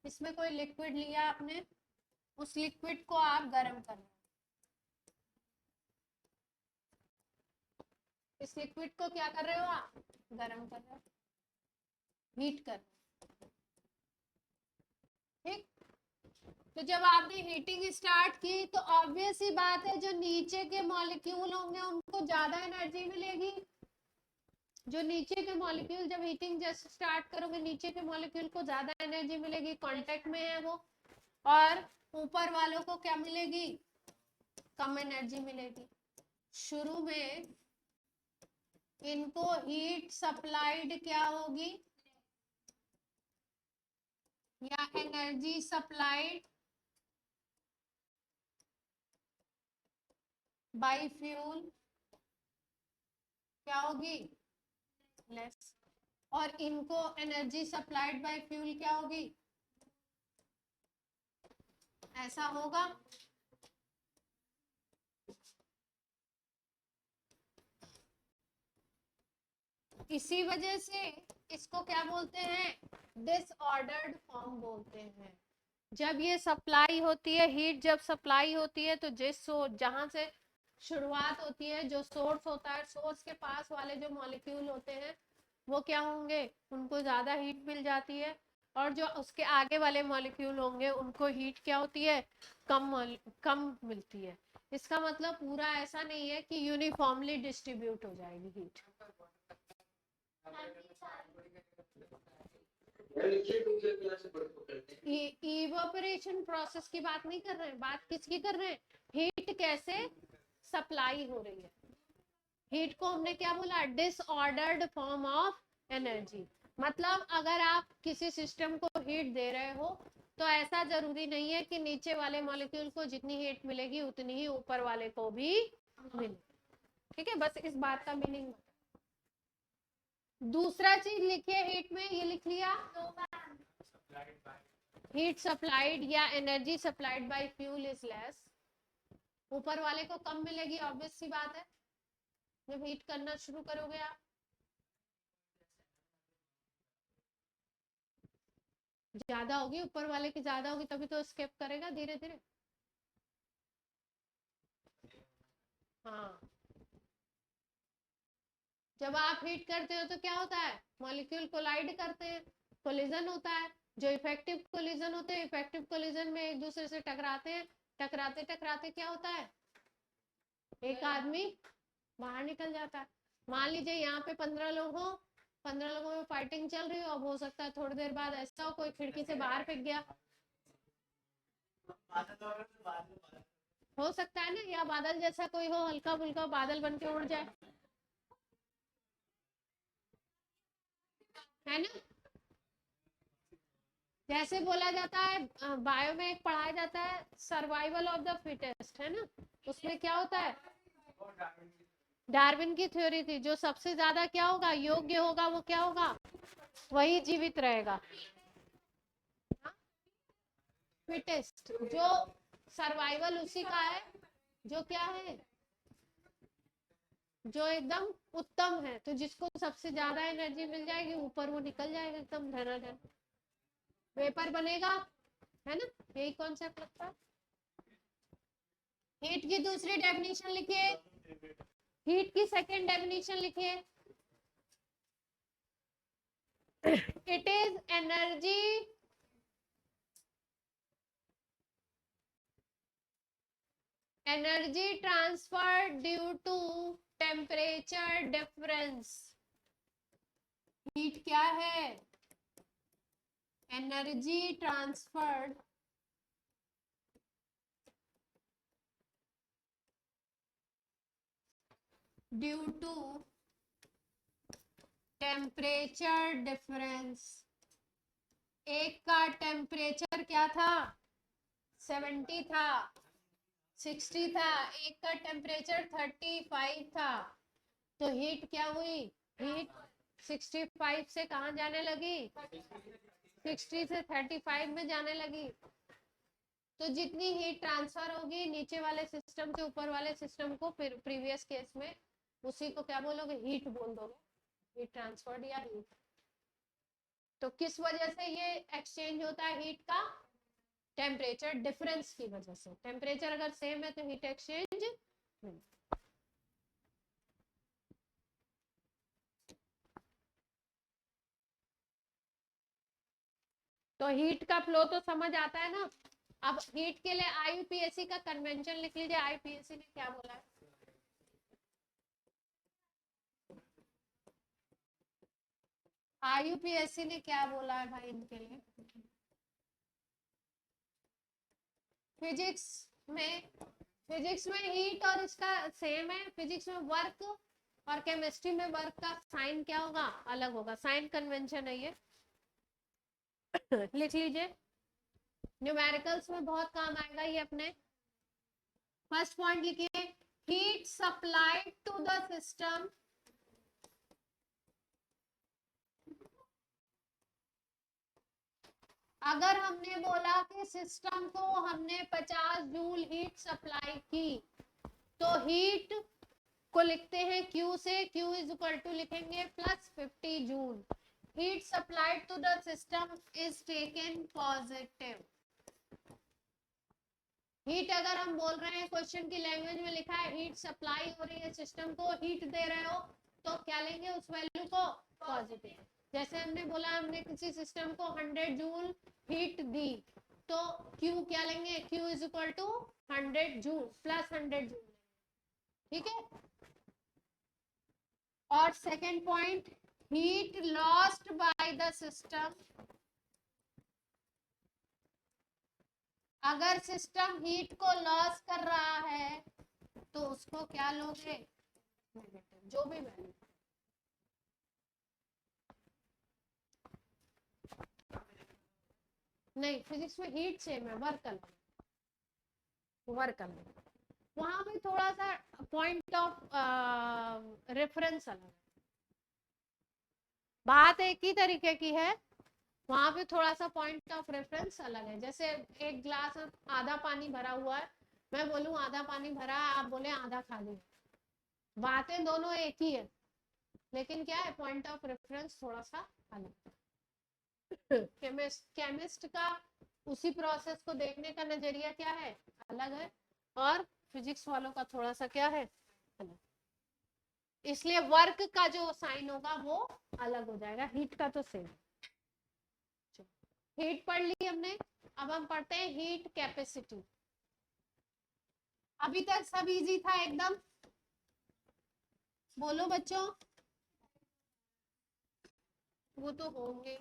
इसमें कोई लिक्विड लिया आपने, उस लिक्विड को आप गर्म कर रहे हो। इस लिक्विड को क्या कर रहे हो आप? गर्म कर रहे हो, हीट कर रहे हो। ठीक, तो जब आपने हीटिंग स्टार्ट की तो ऑब्वियस ही बात है जो नीचे के मॉलिक्यूल होंगे उनको ज्यादा एनर्जी मिलेगी। जो नीचे के मॉलिक्यूल, जब हीटिंग जस्ट स्टार्ट करोगे नीचे के मॉलिक्यूल को ज्यादा एनर्जी मिलेगी, कांटेक्ट में है वो। और ऊपर वालों को क्या मिलेगी? कम एनर्जी मिलेगी। शुरू में इनको हीट सप्लाइड क्या होगी, या एनर्जी सप्लाइड बाय फ्यूल क्या होगी? लेस। और इनको एनर्जी सप्लाइड बाय फ्यूल क्या होगी? ऐसा होगा। इसी वजह से इसको क्या बोलते हैं? डिसऑर्डर्ड फॉर्म बोलते हैं। जब ये सप्लाई होती है, हीट जब सप्लाई होती है, तो जिस जहां से शुरुआत होती है, जो सोर्स होता है, सोर्स के पास वाले जो मॉलिक्यूल होते हैं वो क्या होंगे? उनको ज्यादा हीट मिल जाती है। और जो उसके आगे वाले मॉलिक्यूल होंगे उनको हीट क्या होती है? कम मिलती है। इसका मतलब पूरा ऐसा नहीं है कि यूनिफॉर्मली डिस्ट्रीब्यूट हो जाएगी हीट। इवेपोरेशन प्रोसेस की बात नहीं कर रहे हैं, बात किसकी कर रहे हैं? हीट कैसे सप्लाई हो रही है। हीट को हमने क्या बोला? Disordered form of energy. मतलब अगर आप किसी सिस्टम को हीट दे रहे हो तो ऐसा जरूरी नहीं है कि नीचे वाले मॉलिक्यूल को जितनी हीट मिलेगी उतनी ही ऊपर वाले को भी मिले। ठीक है, बस इस बात का मीनिंग। दूसरा चीज लिखिए हीट में, ये लिख लिया, हीट सप्लाइड या energy supplied by fuel is less. ऊपर वाले को कम मिलेगी, ऑब्वियस सी बात है, जब हीट करना शुरू करोगे आप। ज्यादा होगी, ऊपर वाले की ज्यादा होगी, तभी तो स्केप करेगा धीरे धीरे। हाँ, जब आप हीट करते हो तो क्या होता है, मॉलिक्यूल कोलाइड करते हैं, कोलिजन होता है। जो इफेक्टिव कोलिजन होते हैं, इफेक्टिव कोलिजन में एक दूसरे से टकराते हैं, टकराते टकराते क्या होता है, एक आदमी बाहर निकल जाता है। मान लीजिए यहाँ पे 15 लोग हो, 15 लोगों में फाइटिंग चल रही हो, अब हो सकता है थोड़ी देर बाद ऐसा हो कोई खिड़की से बाहर फेंक गया, हो सकता है ना, या बादल जैसा कोई हो, हल्का फुल्का बादल बन के उड़ जाए, है ना। जैसे बोला जाता है बायो में एक पढ़ाया जाता है सर्वाइवल ऑफ द फिटेस्ट, है ना, उसमें क्या होता है, डार्विन की थ्योरी थी, जो सबसे ज्यादा क्या होगा, योग्य होगा, वो क्या होगा, वही जीवित रहेगा। फिटेस्ट, जो सर्वाइवल उसी का है जो क्या है, जो एकदम उत्तम है। तो जिसको सबसे ज्यादा एनर्जी मिल जाएगी, ऊपर वो निकल जाएगा एकदम धनाधन, वेपर बनेगा, है ना, यही कॉन्सेप्ट लगता है। हीट की दूसरी डेफिनेशन लिखिए, हीट की सेकंड डेफिनेशन लिखिए, it is energy transfer due to temperature difference. Heat क्या है, energy transferred due to temperature difference. एक का टेम्परेचर क्या था, 70 था, 60 था, एक का टेम्परेचर 35 था, तो हीट क्या हुई, हीट 65 से कहाँ जाने लगी, 60 से 35 में जाने लगी। तो जितनी हीट ट्रांसफर होगी नीचे वाले सिस्टम से ऊपर वाले सिस्टम को, फिर प्रीवियस केस में उसी को क्या बोलोगे, हीट बोल दोगे, हीट ट्रांसफर्ड या हीट। तो किस वजह से ये एक्सचेंज होता है हीट का, टेम्परेचर डिफरेंस की वजह से। टेम्परेचर अगर सेम है तो हीट एक्सचेंज नहीं। तो हीट का फ्लो तो समझ आता है ना। अब हीट के लिए आईयूपीएसी का कन्वेंशन लिख लीजिए, आईयूपीएसी ने क्या बोला है, आईयूपीएसी ने क्या बोला है भाई इनके लिए। फिजिक्स में हीट और इसका सेम है, फिजिक्स में वर्क और केमिस्ट्री में वर्क का साइन क्या होगा, अलग होगा, साइन कन्वेंशन है ये लिख लीजिए, न्यूमेरिकल्स में बहुत काम आएगा ये अपने। फर्स्ट पॉइंट लिखिए, heat supplied to the system अगर हमने बोला कि सिस्टम को हमने 50 जूल हीट सप्लाई की, तो हीट को लिखते हैं Q से, Q इज इक्वल टू लिखेंगे plus 50 joule. Heat supplied to the system is taken positive. Heat अगर हम बोल रहे हैं, क्वेश्चन की लैंग्वेज में लिखा है हीट सप्लाई हो रही है सिस्टम को, हीट दे रहे हो, तो क्या लेंगे उस वैल्यू को, पॉजिटिव। जैसे हमने बोला हमने किसी सिस्टम को 100 जूल हीट दी, तो Q क्या लेंगे, Q is equal to 100 joule plus 100 joule, ठीक है। और second point, heat lost by the system, अगर सिस्टम हीट को लॉस कर रहा है तो उसको क्या लोगे, नेगेटिव, जो भी वैल्यू। नहीं, फिजिक्स में हीट सेम है, वर्क अलग, वर्क अलग, वहां में थोड़ा सा पॉइंट ऑफ रेफरेंस अलग है, बात एक ही तरीके की है, वहां पे थोड़ा सा पॉइंट ऑफ रेफरेंस अलग है। जैसे एक ग्लास आधा पानी भरा हुआ है, मैं बोलूं आधा पानी भरा है, आप बोले आधा खाली है, बातें दोनों एक ही है, लेकिन क्या है, पॉइंट ऑफ रेफरेंस थोड़ा सा अलग। केमिस्ट का उसी प्रोसेस को देखने का नजरिया क्या है, अलग है, और फिजिक्स वालों का थोड़ा सा क्या है, अलग। इसलिए वर्क का जो साइन होगा वो अलग हो जाएगा, हीट का तो सेम। हीट पढ़ ली हमने, अब हम पढ़ते हैं हीट कैपेसिटी। अभी तक सब इजी था एकदम, बोलो बच्चों, वो तो होंगे।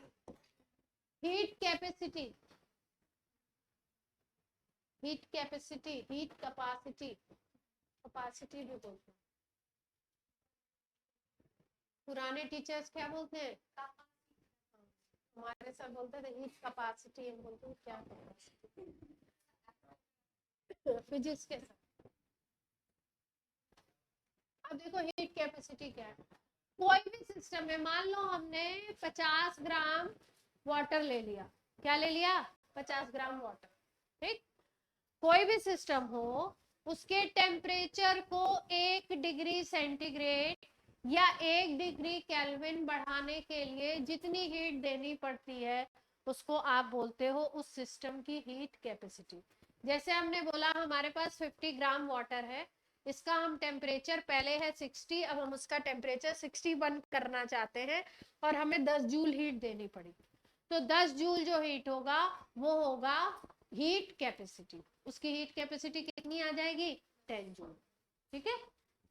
Heat capacity, heat capacity, heat capacity, capacity भी बोलते हैं। पुराने टीचर्स क्या बोलते हैं, हमारे सर बोलते थे हीट कैपेसिटी, हम बोलते हैं क्या कैपेसिटी, फिजिक्स के सर। अब देखो हीट कैपेसिटी क्या है, कोई भी सिस्टम में मान लो हमने 50 ग्राम वाटर ले लिया, क्या ले लिया, 50 ग्राम वाटर, ठीक। कोई भी सिस्टम हो, उसके टेम्परेचर को 1 डिग्री सेंटीग्रेड या 1 डिग्री केल्विन बढ़ाने के लिए जितनी हीट देनी पड़ती है, उसको आप बोलते हो उस सिस्टम की हीट कैपेसिटी। जैसे हमने बोला हमारे पास 50 ग्राम वाटर है, इसका हम टेम्परेचर पहले है 60, अब हम उसका टेम्परेचर 61 करना चाहते हैं, और हमें 10 जूल हीट देनी पड़ी, तो 10 जूल जो हीट होगा वो होगा हीट कैपेसिटी। उसकी हीट कैपेसिटी कितनी आ जाएगी, 10 जूल, ठीक है।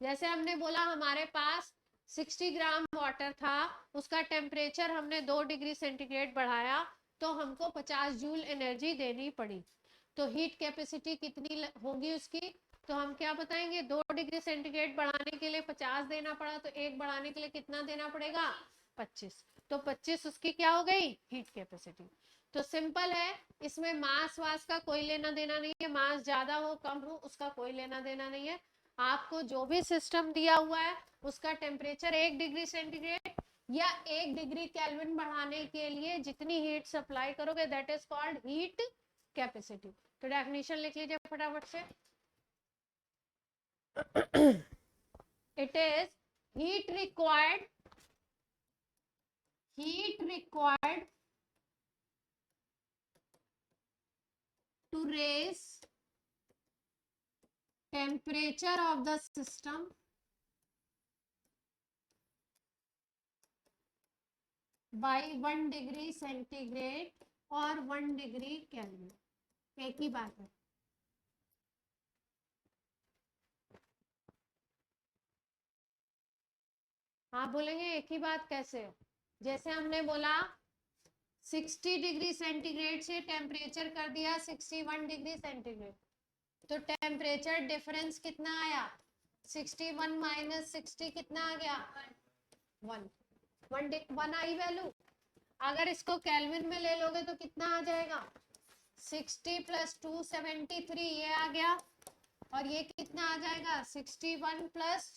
जैसे हमने बोला हमारे पास 60 ग्राम वाटर था, उसका टेम्परेचर हमने 2 डिग्री सेंटीग्रेड बढ़ाया, तो हमको 50 जूल एनर्जी देनी पड़ी, तो हीट कैपेसिटी कितनी होगी उसकी, तो हम क्या बताएंगे, 2 डिग्री सेंटीग्रेड बढ़ाने के लिए 50 देना पड़ा, तो 1 बढ़ाने के लिए कितना देना पड़ेगा, 25, तो 25 उसकी क्या हो गई, हीट कैपेसिटी। तो सिंपल है, इसमें मास वास का कोई लेना देना नहीं है, मास ज्यादा हो कम हो उसका कोई लेना देना नहीं है, आपको जो भी सिस्टम दिया हुआ है उसका टेम्परेचर 1 डिग्री सेंटीग्रेड या 1 डिग्री केल्विन बढ़ाने के लिए जितनी हीट सप्लाई करोगे, that is called heat capacity. तो डेफिनेशन लिख लीजिए फटाफट से, it is heat required to raise temperature of the system by 1 degree centigrade और 1 डिग्री केल्विन, एक ही बात है। आप बोलेंगे एक ही बात कैसे, जैसे हमने बोला 60 डिग्री सेंटीग्रेड से टेम्परेचर कर दिया 61 डिग्री सेंटीग्रेड, तो टेम्परेचर डिफरेंस कितना आया, 61 माइनस 60 कितना आ गया, 1 आई वैल्यू। अगर इसको केल्विन में ले लोगे तो कितना आ जाएगा, 60 प्लस 273 ये आ गया, और ये कितना आ जाएगा, 61 प्लस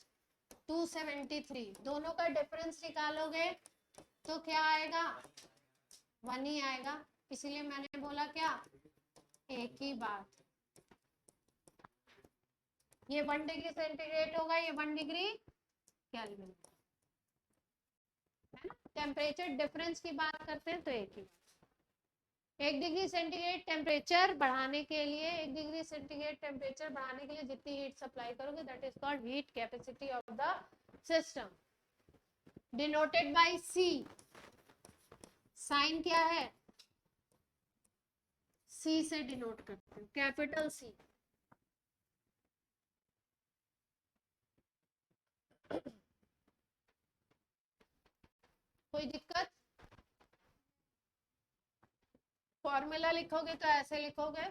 273, दोनों का डिफरेंस निकालोगे तो क्या आएगा, 1 ही आएगा। इसीलिए मैंने बोला क्या, एक ही बात, ये 1 डिग्री सेंटीग्रेड होगा, ये 1 डिग्री केल्विन, है ना। टेम्परेचर डिफरेंस की बात करते हैं तो एक ही, 1 डिग्री सेंटीग्रेड टेम्परेचर बढ़ाने के लिए, 1 डिग्री सेंटीग्रेड टेम्परेचर बढ़ाने के लिए जितनी हीट सप्लाई करोगे, that is called heat capacity of the system, denoted by C. Sign क्या है, सी से डिनोट करते हैं, कैपिटल सी। कोई दिक्कत, फॉर्मूला लिखोगे तो ऐसे लिखोगे,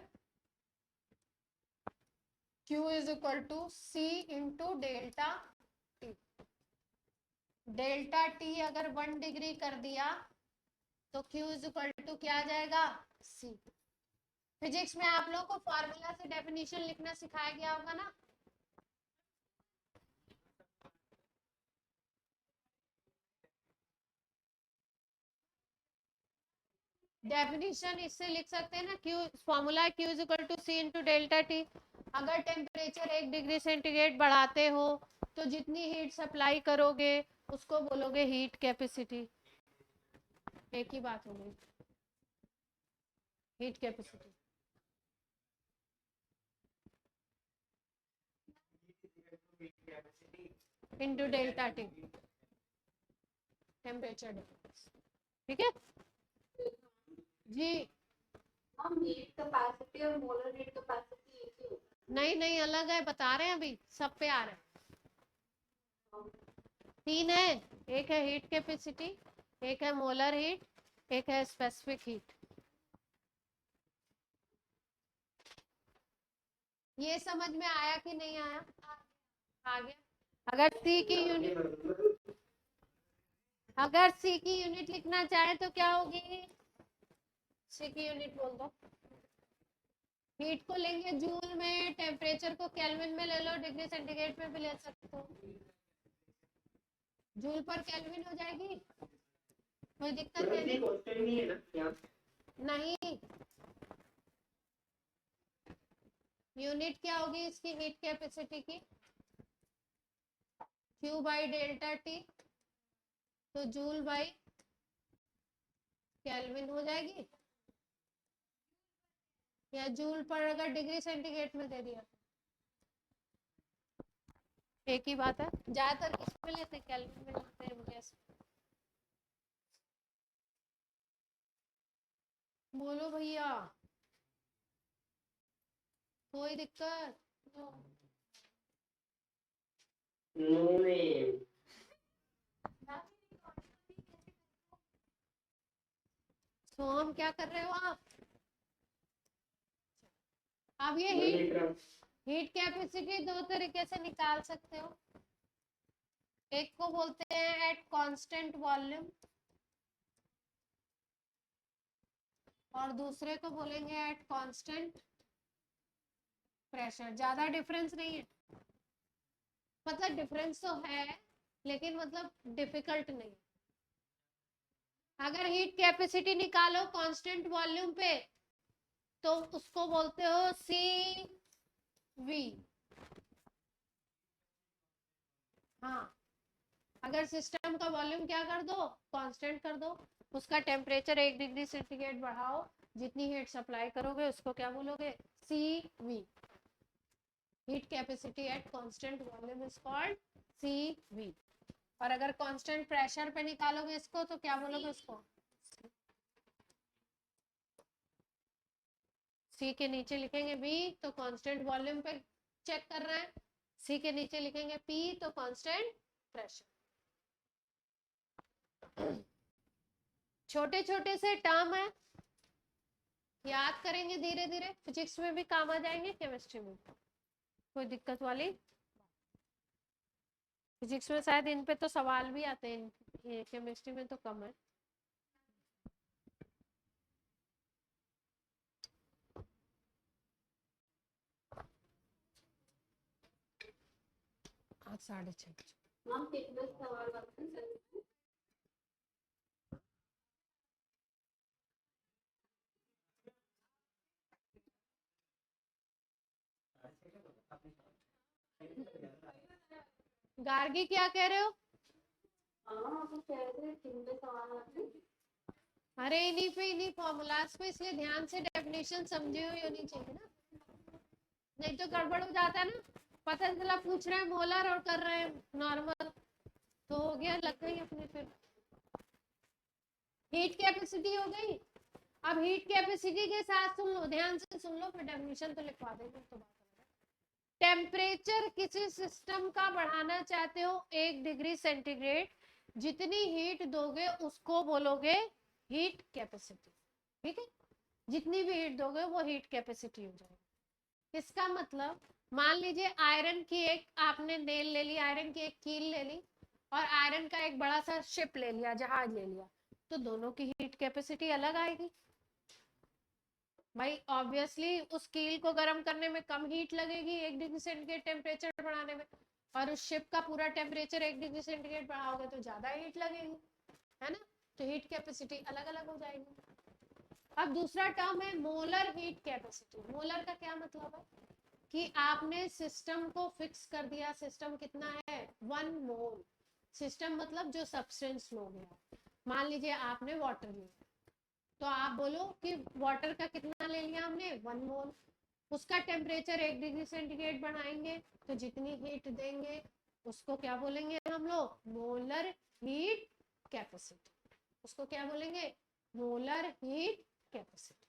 Q is equal to C into delta T. Delta T अगर 1 डिग्री कर दिया तो Q इज इक्वल टू क्या आ जाएगा, C। फिजिक्स में आप लोगों को फॉर्मूला से डेफिनेशन लिखना सिखाया गया होगा ना, डेफिनेशन इससे लिख सकते हैं ना, Q formula Q is equal to C into delta T. अगर टेम्परेचर 1 डिग्री सेंटीग्रेड बढ़ाते हो तो जितनी हीट सप्लाई करोगे उसको बोलोगे हीट कैपेसिटी। एक ही बात हो गई, heat capacity. Into delta T, temperature difference. ठीक है जी? हम हीट कैपेसिटी और मोलर हीट कैपेसिटी एक ही होता नहीं नहीं, अलग है, बता रहे हैं अभी, सब पे आ रहा है। तीन है, एक है हीट कैपेसिटी, एक है मोलर हीट, एक है स्पेसिफिक हीट। ये समझ में आया कि नहीं आया? आ गया। अगर सी की यूनिट, अगर सी की यूनिट लिखना चाहे तो क्या होगी? सी की यूनिट बोल दो। हीट को लेंगे जूल में, टेम्परेचर को केल्विन में ले लो, डिग्री सेंटीग्रेड में भी ले सकते हो। जूल पर केल्विन हो जाएगी, कोई दिक्कत नहीं है ना? नहीं, यूनिट क्या होगी इसकी हीट कैपेसिटी की? Q बाई डेल्टा टी, तो जूल बाई केल्विन हो जाएगी। या जूल पर अगर डिग्री सेंटीग्रेड में दे दिया, एक ही बात है। ज्यादातर किस में लेते हैं? केल्विन में लेते हैं गैस। बोलो भैया, कोई दिक्कत? तो हम क्या कर रहे हो आप? अब ये हीट कैपेसिटी दो तरीके से निकाल सकते हो। एक को बोलते हैं एट कांस्टेंट वॉल्यूम, और दूसरे को बोलेंगे एट कांस्टेंट प्रेशर। ज्यादा डिफरेंस नहीं है, मतलब डिफरेंस तो है लेकिन मतलब डिफिकल्ट नहीं। अगर हीट कैपेसिटी निकालो कांस्टेंट वॉल्यूम पे तो उसको बोलते हो सी वी। हाँ, अगर सिस्टम का वॉल्यूम क्या कर दो? कांस्टेंट कर दो, उसका टेम्परेचर 1 डिग्री सेंटीग्रेड बढ़ाओ, जितनी हीट सप्लाई करोगे उसको क्या बोलोगे? C V. Heat capacity at constant volume is called C V. और अगर कांस्टेंट प्रेशर पे निकालोगे इसको तो क्या बोलोगे उसको? सी के नीचे लिखेंगे V तो कांस्टेंट वॉल्यूम पे चेक कर रहे हैं, सी के नीचे लिखेंगे P तो कांस्टेंट प्रेशर। छोटे छोटे से टर्म है, याद करेंगे धीरे धीरे, फिजिक्स में भी काम आ जाएंगे, केमिस्ट्री में। कोई दिक्कत वाली? फिजिक्स में शायद इन पे तो सवाल भी आते हैं, ये केमिस्ट्री में तो कम है। आज 6:30। हम थिकनेस सवाल करते हैं। गार्गी क्या कह रहे हो? हाँ, तो कह रहे थे थिकनेस सवाल आते हैं। अरे इन्हीं फॉर्मूलाज पे, इसलिए ध्यान से डेफिनेशन समझी हुई होनी चाहिए ना, नहीं तो गड़बड़ हो जाता है ना। पता चला पूछ रहे हैं मोलर और कर रहे हैं नॉर्मल, तो हो गया, लग गई अपने। फिर हीट कैपेसिटी हो गई। अब हीट कैपेसिटी के साथ सुन लो, ध्यान से सुन लो, फिर डेफिनेशन तो लिखवा देंगे। तो टेम्परेचर किसी सिस्टम का बढ़ाना चाहते हो 1 डिग्री सेंटीग्रेड, जितनी हीट दोगे उसको बोलोगे हीट कैपेसिटी। ठीक है, जितनी भी हीट दोगे वो हीट कैपेसिटी हो जाएगी। इसका मतलब मान लीजिए आयरन की एक आपने नेल ले ली, आयरन की एक कील ले ली, और आयरन का एक बड़ा सा शिप ले लिया, जहाज ले लिया, तो दोनों की हीट कैपेसिटी अलग आएगी भाई। ऑब्वियसली उस कील को गर्म करने में कम हीट लगेगी 1 डिग्री सेंटीग्रेड टेम्परेचर बढ़ाने में, और उस शिप का पूरा टेम्परेचर 1 डिग्री सेंटीग्रेड बढ़ाओगे तो ज्यादा हीट लगेगी, है ना? तो हीट कैपेसिटी अलग अलग हो जाएगी। अब दूसरा टर्म है मोलर हीट कैपेसिटी। मोलर का क्या मतलब है? कि आपने सिस्टम को फिक्स कर दिया, सिस्टम कितना है 1 मोल। सिस्टम मतलब जो सब्सटेंस लो गया, मान लीजिए आपने वाटर लिया, तो आप बोलो कि वाटर का कितना ले लिया हमने 1 मोल, उसका टेम्परेचर 1 डिग्री सेंटीग्रेड बढ़ाएंगे तो जितनी हीट देंगे उसको क्या बोलेंगे हम लोग, मोलर हीट कैपेसिटी। उसको क्या बोलेंगे, मोलर हीट कैपेसिटी।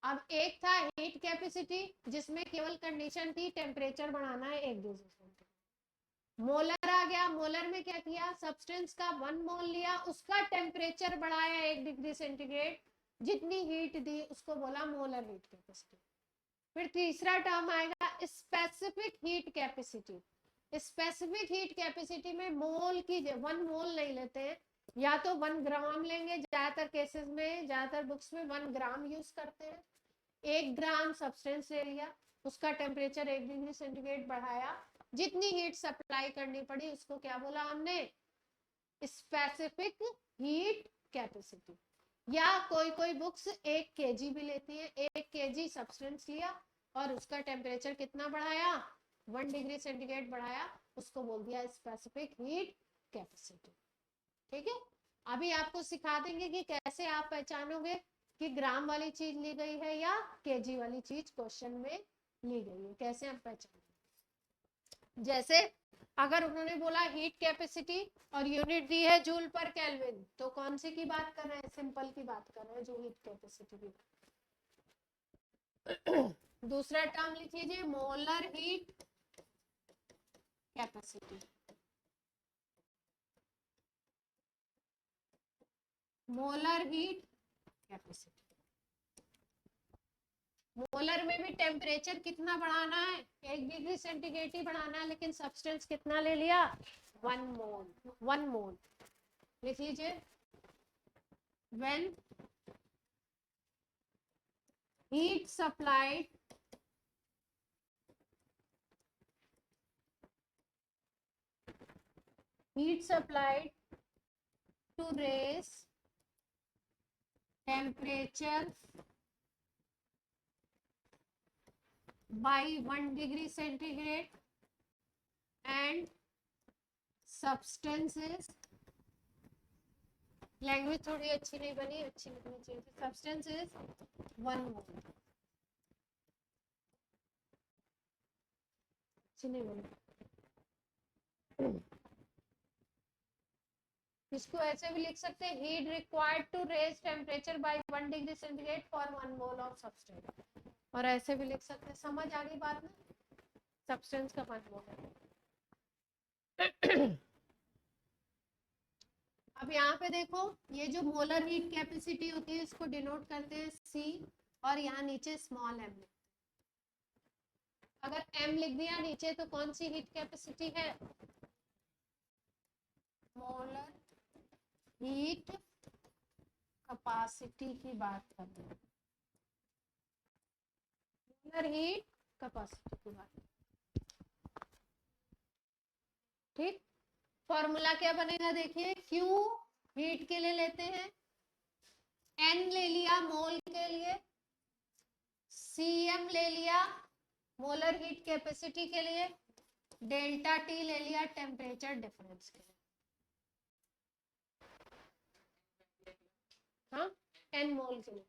अब एक था हीट कैपेसिटी जिसमें केवल कंडीशन थी टेम्परेचर बढ़ाना है 1 डिग्री सेंटीग्रेड। मोलर आ गया, मोलर में क्या किया, सब्सटेंस का 1 मोल लिया, उसका टेम्परेचर बढ़ाया 1 डिग्री सेंटीग्रेड, जितनी हीट दी उसको बोला मोलर हीट कैपेसिटी। फिर तीसरा टर्म आएगा specific heat capacity. Specific heat capacity में मोल की 1 मोल नहीं लेते हैं, या तो 1 ग्राम लेंगे, ज्यादातर केसेस में, ज्यादातर बुक्स में 1 ग्राम यूज करते हैं। 1 ग्राम सब्सटेंस ले लिया, उसका टेम्परेचर 1 डिग्री सेंटीग्रेड बढ़ाया, जितनी हीट सप्लाई करनी पड़ी उसको क्या बोला हमने, स्पेसिफिक हीट कैपेसिटी। या कोई कोई बुक्स 1 kg भी लेती है, 1 kg सब्सटेंस लिया और उसका टेम्परेचर कितना बढ़ाया, 1 डिग्री सेंटीग्रेड बढ़ाया, उसको बोल दिया स्पेसिफिक हीट कैपेसिटी। ठीक है, अभी आपको सिखा देंगे कि कैसे आप पहचानोगे कि ग्राम वाली चीज ली गई है या केजी वाली चीज क्वेश्चन में ली गई है, कैसे आप पहचानोगे। जैसे अगर उन्होंने बोला हीट कैपेसिटी और यूनिट दी है जूल पर केल्विन, तो कौन सी की बात कर रहे हैं, सिंपल की बात कर रहे हैं जो हीट कैपेसिटी की। दूसरा टर्म लिख लीजिए molar heat capacity. Molar heat capacity, molar में भी टेम्परेचर कितना बढ़ाना है, 1 डिग्री सेंटीग्रेड ही बढ़ाना है, लेकिन सब्सटेंस कितना ले लिया, 1 मोल। 1 मोल लिख लीजिए। When heat supplied to raise temperature by 1 degree centigrade and substances, language थोड़ी अच्छी नहीं बनी, अच्छी लिखनी चाहिए थी, substances 1 मोल, अच्छी नहीं बनी। इसको ऐसे भी लिख सकते हैं, heat required to raise temperature by 1 degree centigrade for 1 mole of substance, और ऐसे भी लिख सकते हैं। समझ आ गई बात ना, सब्सटेंस का 1 मोल है। अब यहाँ पे देखो, ये जो मोलर हीट कैपेसिटी होती है इसको डिनोट करते हैं C, और यहाँ नीचे स्मॉल m। अगर m लिख दिया नीचे तो कौन सी हीट कैपेसिटी है, मोलर हीट कैपेसिटी की बात कर रहे हैं, मोलर हीट कैपेसिटी की बात। ठीक, फॉर्मूला क्या बनेगा देखिए, Q हीट के लिए लेते हैं, N ले लिया मोल के लिए, Cm ले लिया मोलर हीट कैपेसिटी के लिए, डेल्टा T ले लिया टेम्परेचर डिफरेंस के लिए। हाँ, N मोल के लिए।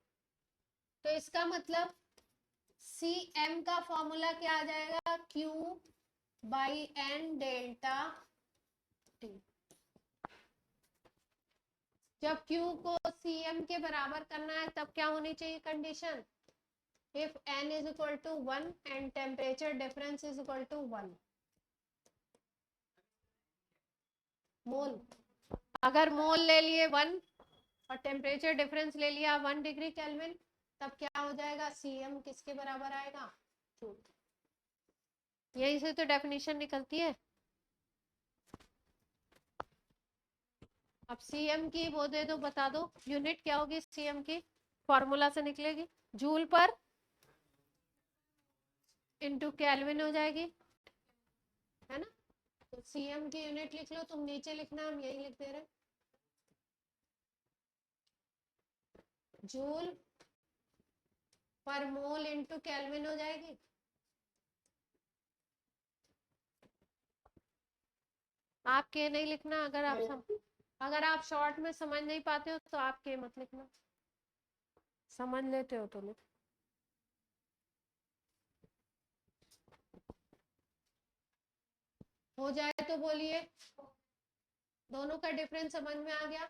तो इसका मतलब Cm का फॉर्मूला क्या आ जाएगा, Q by N delta T। जब Q को Cm के बराबर करना है तब क्या होनी चाहिए condition, if N is equal to 1 and temperature difference is equal to 1 मोल। अगर मोल ले लिए 1 और टेम्परेचर डिफरेंस ले लिया 1 डिग्री केल्विन, तब क्या हो जाएगा, Cm किसके बराबर आएगा, 2। यही से तो डेफिनेशन निकलती है। अब Cm की वो दे दो, बता दो यूनिट क्या होगी Cm की, फॉर्मूला से निकलेगी, जूल पर इनटू केल्विन हो जाएगी, है ना। तो Cm की यूनिट लिख लो, तुम नीचे लिखना, हम यही लिख दे रहे, जूल पर मोल इनटू केल्विन हो जाएगी। आप के नहीं लिखना, अगर आप शॉर्ट में समझ नहीं पाते हो तो आप के मत लिखना, समझ लेते हो तो लिख। हो जाए तो बोलिए। दोनों का डिफरेंस समझ में आ गया?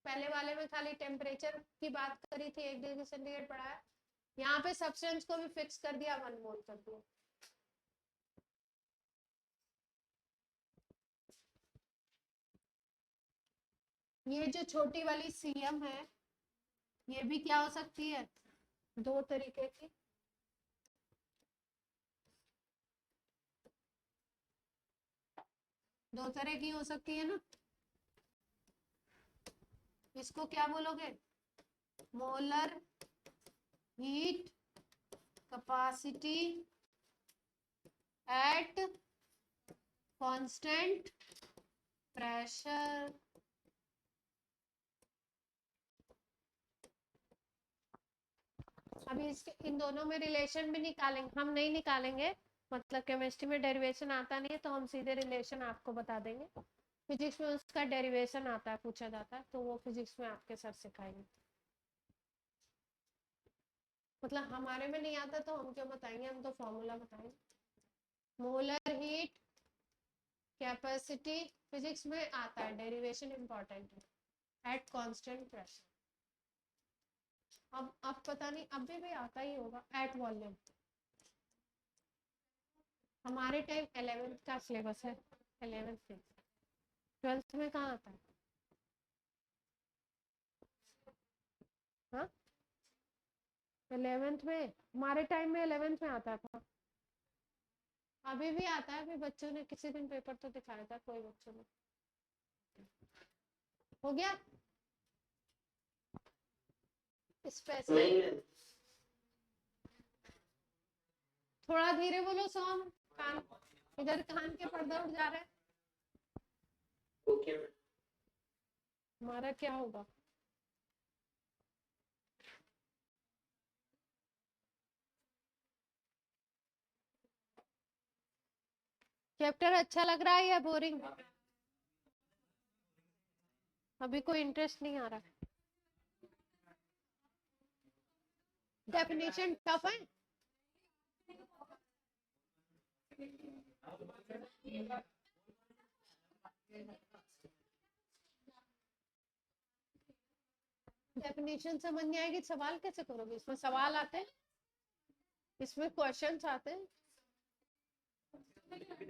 पहले वाले में खाली टेम्परेचर की बात करी थी, 1 डिग्री सेंटीग्रेड पढ़ाया, यहाँ पे सब्सटेंस को भी फिक्स कर दिया, 1 मोल कर दिया। ये जो छोटी वाली सीएम है, ये भी क्या हो सकती है? 2 तरीके की। दो तरह की हो सकती है ना। इसको क्या बोलोगे? Molar heat capacity at constant pressure. अभी इसके इन दोनों में रिलेशन भी निकालेंगे, हम नहीं निकालेंगे, मतलब केमिस्ट्री में डेरिवेशन आता नहीं है तो हम सीधे रिलेशन आपको बता देंगे। फिजिक्स में उसका डेरिवेशन आता है, पूछा जाता है, तो वो फिजिक्स में आपके सर सिखाएंगे। मतलब हमारे में नहीं आता तो हम क्यों बताएंगे, हम तो फॉर्मूला बताएंगे। मोलर हीट कैपेसिटी फिजिक्स में आता है, डेरिवेशन इंपॉर्टेंट है, एट कांस्टेंट प्रेशर। अब पता नहीं, अभी भी आता ही होगा, एट वॉल्यूम। हमारे टाइम 11th का सिलेबस है, 11th में, 12th में कहाँ आता है? हाँ 11th में, हमारे टाइम में 11th में आता था। अभी भी आता है, अभी बच्चों ने किसी दिन पेपर तो दिखाया था, कोई बच्चों ने। हो गया स्पेशल। नहीं है। थोड़ा धीरे बोलो सोम, कान इधर कान के पर्दा उठ जा रहा है। ओके हमारा क्या होगा? चैप्टर अच्छा लग रहा है या बोरिंग? अभी कोई इंटरेस्ट नहीं आ रहा। डेफिनेशन टफ है। डेफिनेशन समझ नहीं आएगी, सवाल कैसे करोगे? इसमें सवाल आते हैं, इसमें क्वेश्चंस आते हैं।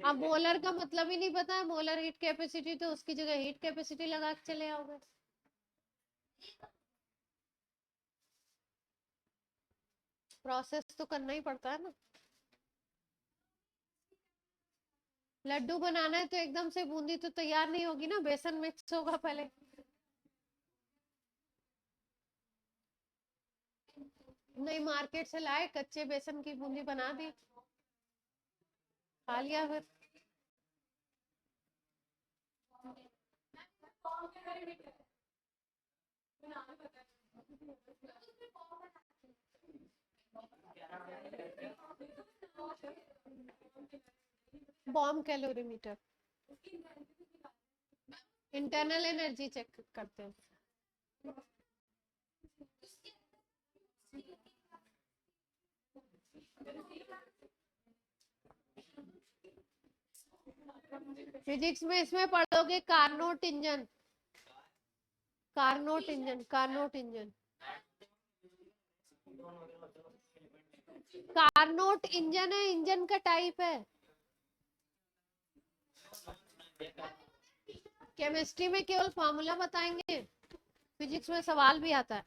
अब मोलर का मतलब ही नहीं पता है, मोलर हीट कैपेसिटी, तो उसकी जगह हीट कैपेसिटी लगा के चले आओगे। प्रोसेस तो करना ही पड़ता है ना। लड्डू बनाना है तो एकदम से बूंदी तो तैयार नहीं होगी ना, बेसन मिक्स होगा पहले। नहीं, मार्केट से लाए कच्चे बेसन की बूंदी बना दी, खा लिया फिर। Bomb calorimeter, internal energy check करते हैं। फिजिक्स में इसमें पढ़ोगे Carnot engine, Carnot engine, Carnot engine, Carnot engine है, इंजन का टाइप है। केमिस्ट्री में केवल फॉर्मूला बताएंगे, फिजिक्स में सवाल भी आता है,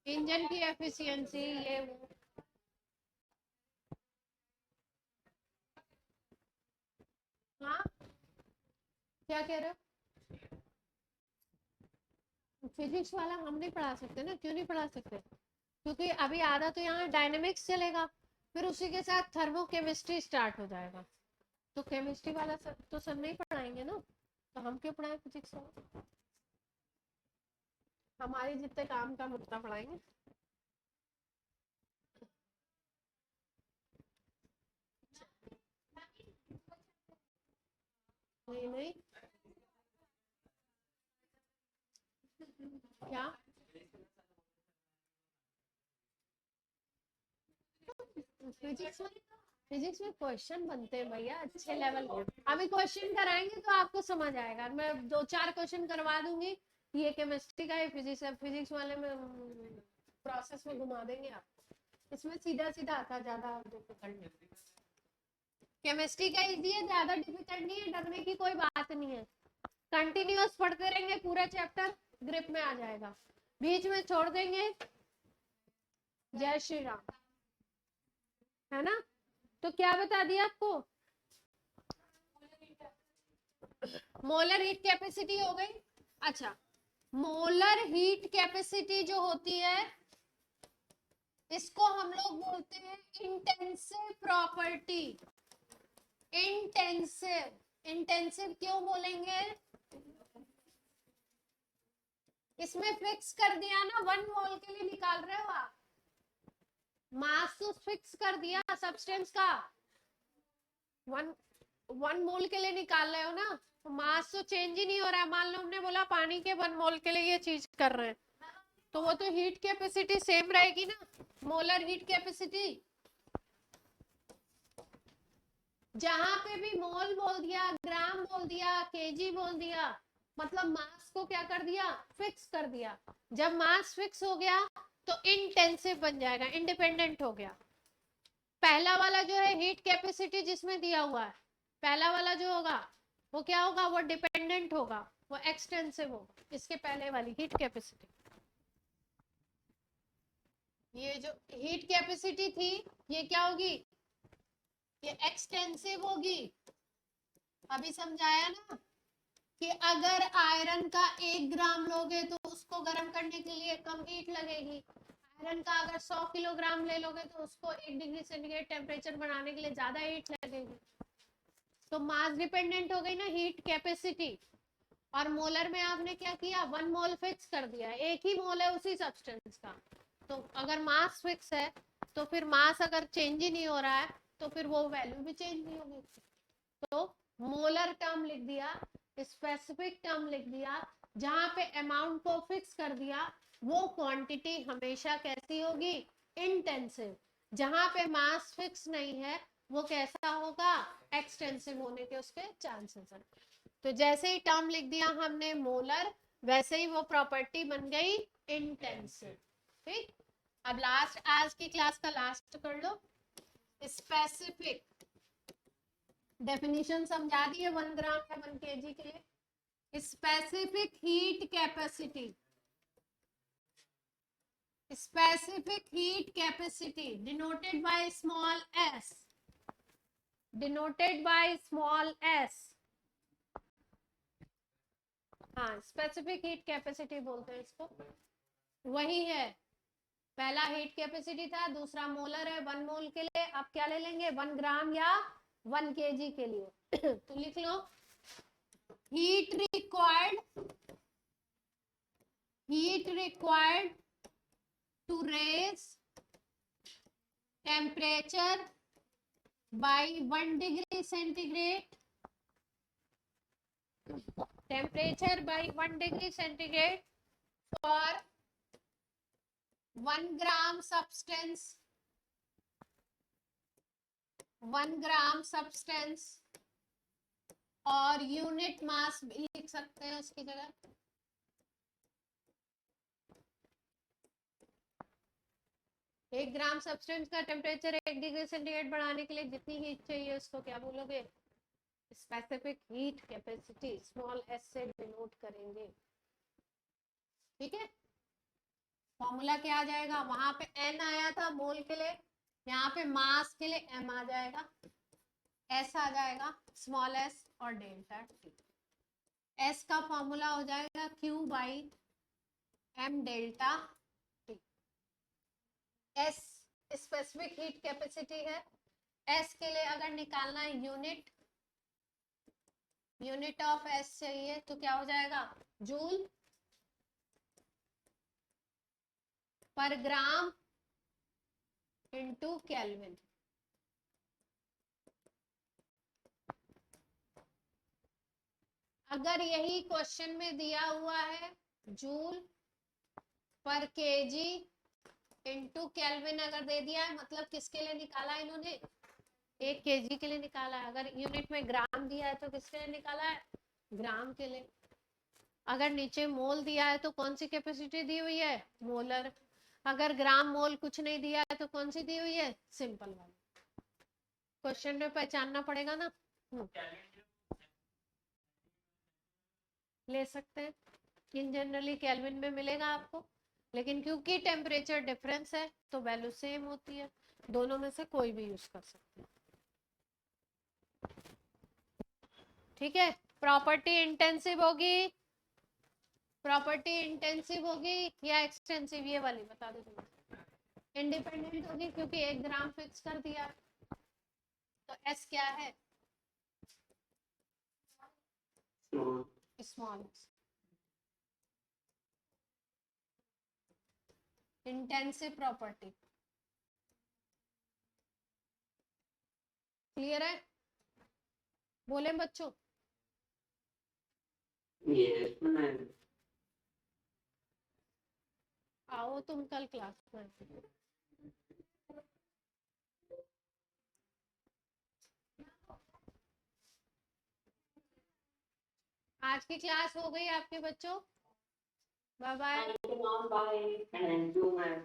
इंजन की एफिशिएंसी ये वो। हाँ क्या कह रहे हो? फिजिक्स वाला हम नहीं पढ़ा सकते ना, क्यों नहीं पढ़ा सकते? क्योंकि अभी आधा तो यहाँ डायनेमिक्स चलेगा, फिर उसी के साथ थर्मोकेमिस्ट्री स्टार्ट हो जाएगा, तो केमिस्ट्री वाला सर तो सर नहीं पढ़ाएंगे ना, तो हम क्यों पढ़ाएं फिजिक्स वाला? हमारे जितने काम का मुद्दा पढ़ाएंगे। नहीं नहीं, क्या फिजिक्स में क्वेश्चन बनते हैं भैया अच्छे लेवल के। अभी क्वेश्चन कराएंगे तो आपको समझ आएगा। मैं 2-4 क्वेश्चन करवा दूंगी, ये केमिस्ट्री का, ये फिजिक्स है, फिजिक्स वाले में प्रोसेस में घुमा देंगे आप। इसमें सीधा सीधा आता, ज्यादा डिफिकल्ट नहीं। केमिस्ट्री का इजी है, ज्यादा डिफिकल्ट नहीं है, डरने की कोई बात नहीं है। कंटिन्यूअस पढ़ते रहेंगे, पूरा चैप्टर ग्रिप में आ जाएगा, बीच में छोड़ देंगे। जय श्री राम, है ना। तो क्या बता दिया आपको, मोलर हीट कैपेसिटी हो गई। अच्छा, मोलर हीट कैपेसिटी जो होती है इसको हम लोग बोलते हैं इंटेंसिव प्रॉपर्टी। इंटेंसिव, इंटेंसिव क्यों बोलेंगे, इसमें फिक्स कर दिया ना, 1 मोल के लिए निकाल रहे हो आप, मास तो फिक्स कर दिया सब्सटेंस का, 1 मोल के लिए निकाल रहे हो ना, तो मास तो चेंज ही नहीं हो रहा है। मान लो हमने बोला पानी के 1 मोल के लिए ये चीज कर रहे हैं, तो वो तो हीट कैपेसिटी सेम रहेगी ना, मोलर हीट कैपेसिटी। जहां पे भी मोल बोल दिया, ग्राम बोल दिया, केजी बोल दिया, मतलब मास को क्या कर दिया, फिक्स कर दिया। जब मास फिक्स हो गया तो इंटेंसिव बन जाएगा, इंडिपेंडेंट हो गया। पहला वाला जो है हीट कैपेसिटी जिसमें दिया हुआ है, पहला वाला जो होगा वो क्या होगा, वो डिपेंडेंट होगा, वो एक्सटेंसिव होगा। इसके पहले वाली हीट कैपेसिटी, ये जो हीट कैपेसिटी थी ये क्या होगी, ये एक्सटेंसिव होगी। अभी समझाया ना कि अगर आयरन का 1 ग्राम लोगे तो उसको गर्म करने के लिए कम हीट लगेगी, आयरन का अगर 100 किलोग्राम ले लोगे तो उसको 1 डिग्री सेंटीग्रेड टेम्परेचर बनाने के लिए ज्यादा हीट लगेगी। तो मास डिपेंडेंट हो गई ना हीट कैपेसिटी। और मोलर में आपने क्या किया, 1 मोल फिक्स कर दिया, एक ही मोल है उसी सब्सटेंस का। तो अगर मास फिक्स है तो फिर मास अगर चेंज ही नहीं हो रहा है तो फिर वो वैल्यू भी चेंज नहीं होगी। तो मोलर टर्म लिख दिया, स्पेसिफिक टर्म लिख दिया, जहां पे अमाउंट को फिक्स कर दिया वो क्वांटिटी हमेशा कैसी होगी, इंटेंसिव। जहां पे मास फिक्स नहीं है वो कैसा होगा, एक्सटेंसिव होने के उसके चांसेस हैं। तो जैसे ही टर्म लिख दिया हमने मोलर, वैसे ही वो प्रॉपर्टी बन गई इंटेंसिव। ठीक, अब लास्ट, आज की क्लास का लास्ट कर लो, स्पेसिफिक। डेफिनेशन समझा दी है 1 ग्राम या 1 केजी के लिए। Specific heat capacity, specific heat capacity denoted by small s, denoted by small s। हाँ, स्पेसिफिक हीट कैपेसिटी बोलते हैं इसको। वही है, पहला हीट कैपेसिटी था, दूसरा मोलर है 1 मोल के लिए। अब क्या ले लेंगे, 1 ग्राम या 1 केजी के लिए। तो लिख लो, heat required to raise temperature by 1 degree centigrade, temperature by 1 degree centigrade for 1 gram substance, 1 gram substance, और यूनिट मास भी लिख सकते हैं उसकी जगह। एक ग्राम सब्सटेंस का टेम्परेचर 1 डिग्री सेंटीग्रेड बढ़ाने के लिए जितनी हीट चाहिए उसको क्या बोलोगे, specific heat capacity, small S से डिनोट करेंगे। ठीक है, फॉर्मूला क्या आ जाएगा, वहां पे एन आया था मोल के लिए, यहाँ पे मास के लिए एम आ जाएगा, एस आ जाएगा, स्मॉल एस और डेल्टा टी। एस का फॉर्मूला हो जाएगा Q by M delta T. S specific heat capacity है। एस के लिए अगर निकालना है यूनिट ऑफ एस चाहिए तो क्या हो जाएगा, जूल पर ग्राम इंटू केल्विन। अगर यही क्वेश्चन में दिया हुआ है जूल पर केजी इनटू केल्विन अगर दे दिया है, मतलब किसके लिए निकाला है इन्होंने, 1 केजी के लिए निकाला है। अगर यूनिट में ग्राम दिया है तो किसके लिए निकाला है, ग्राम के लिए। अगर नीचे मोल दिया है तो कौन सी कैपेसिटी दी हुई है, मोलर। अगर ग्राम मोल कुछ नहीं दिया है तो कौन सी दी हुई है, सिंपल वाली। क्वेश्चन में पहचानना पड़ेगा ना। ले सकते हैं, इन जनरली केल्विन में मिलेगा आपको, लेकिन क्योंकि टेम्परेचर डिफरेंस है तो वैल्यू सेम होती है, दोनों में से कोई भी यूज कर सकते हैं। ठीक है, प्रॉपर्टी इंटेंसिव होगी, प्रॉपर्टी इंटेंसिव होगी या एक्सटेंसिव, ये वाली बता दो तुम्हें। इंडिपेंडेंट होगी क्योंकि 1 ग्राम फिक्स कर दिया, तो एस क्या है, स्मॉल। इंटेंसिव प्रॉपर्टी क्लियर है, बोले बच्चों। Yes, ma'am. आओ तुम कल क्लास में। आज की क्लास हो गई आपके बच्चों, bye bye. Thank you, mom. Bye. Thank you, ma'am.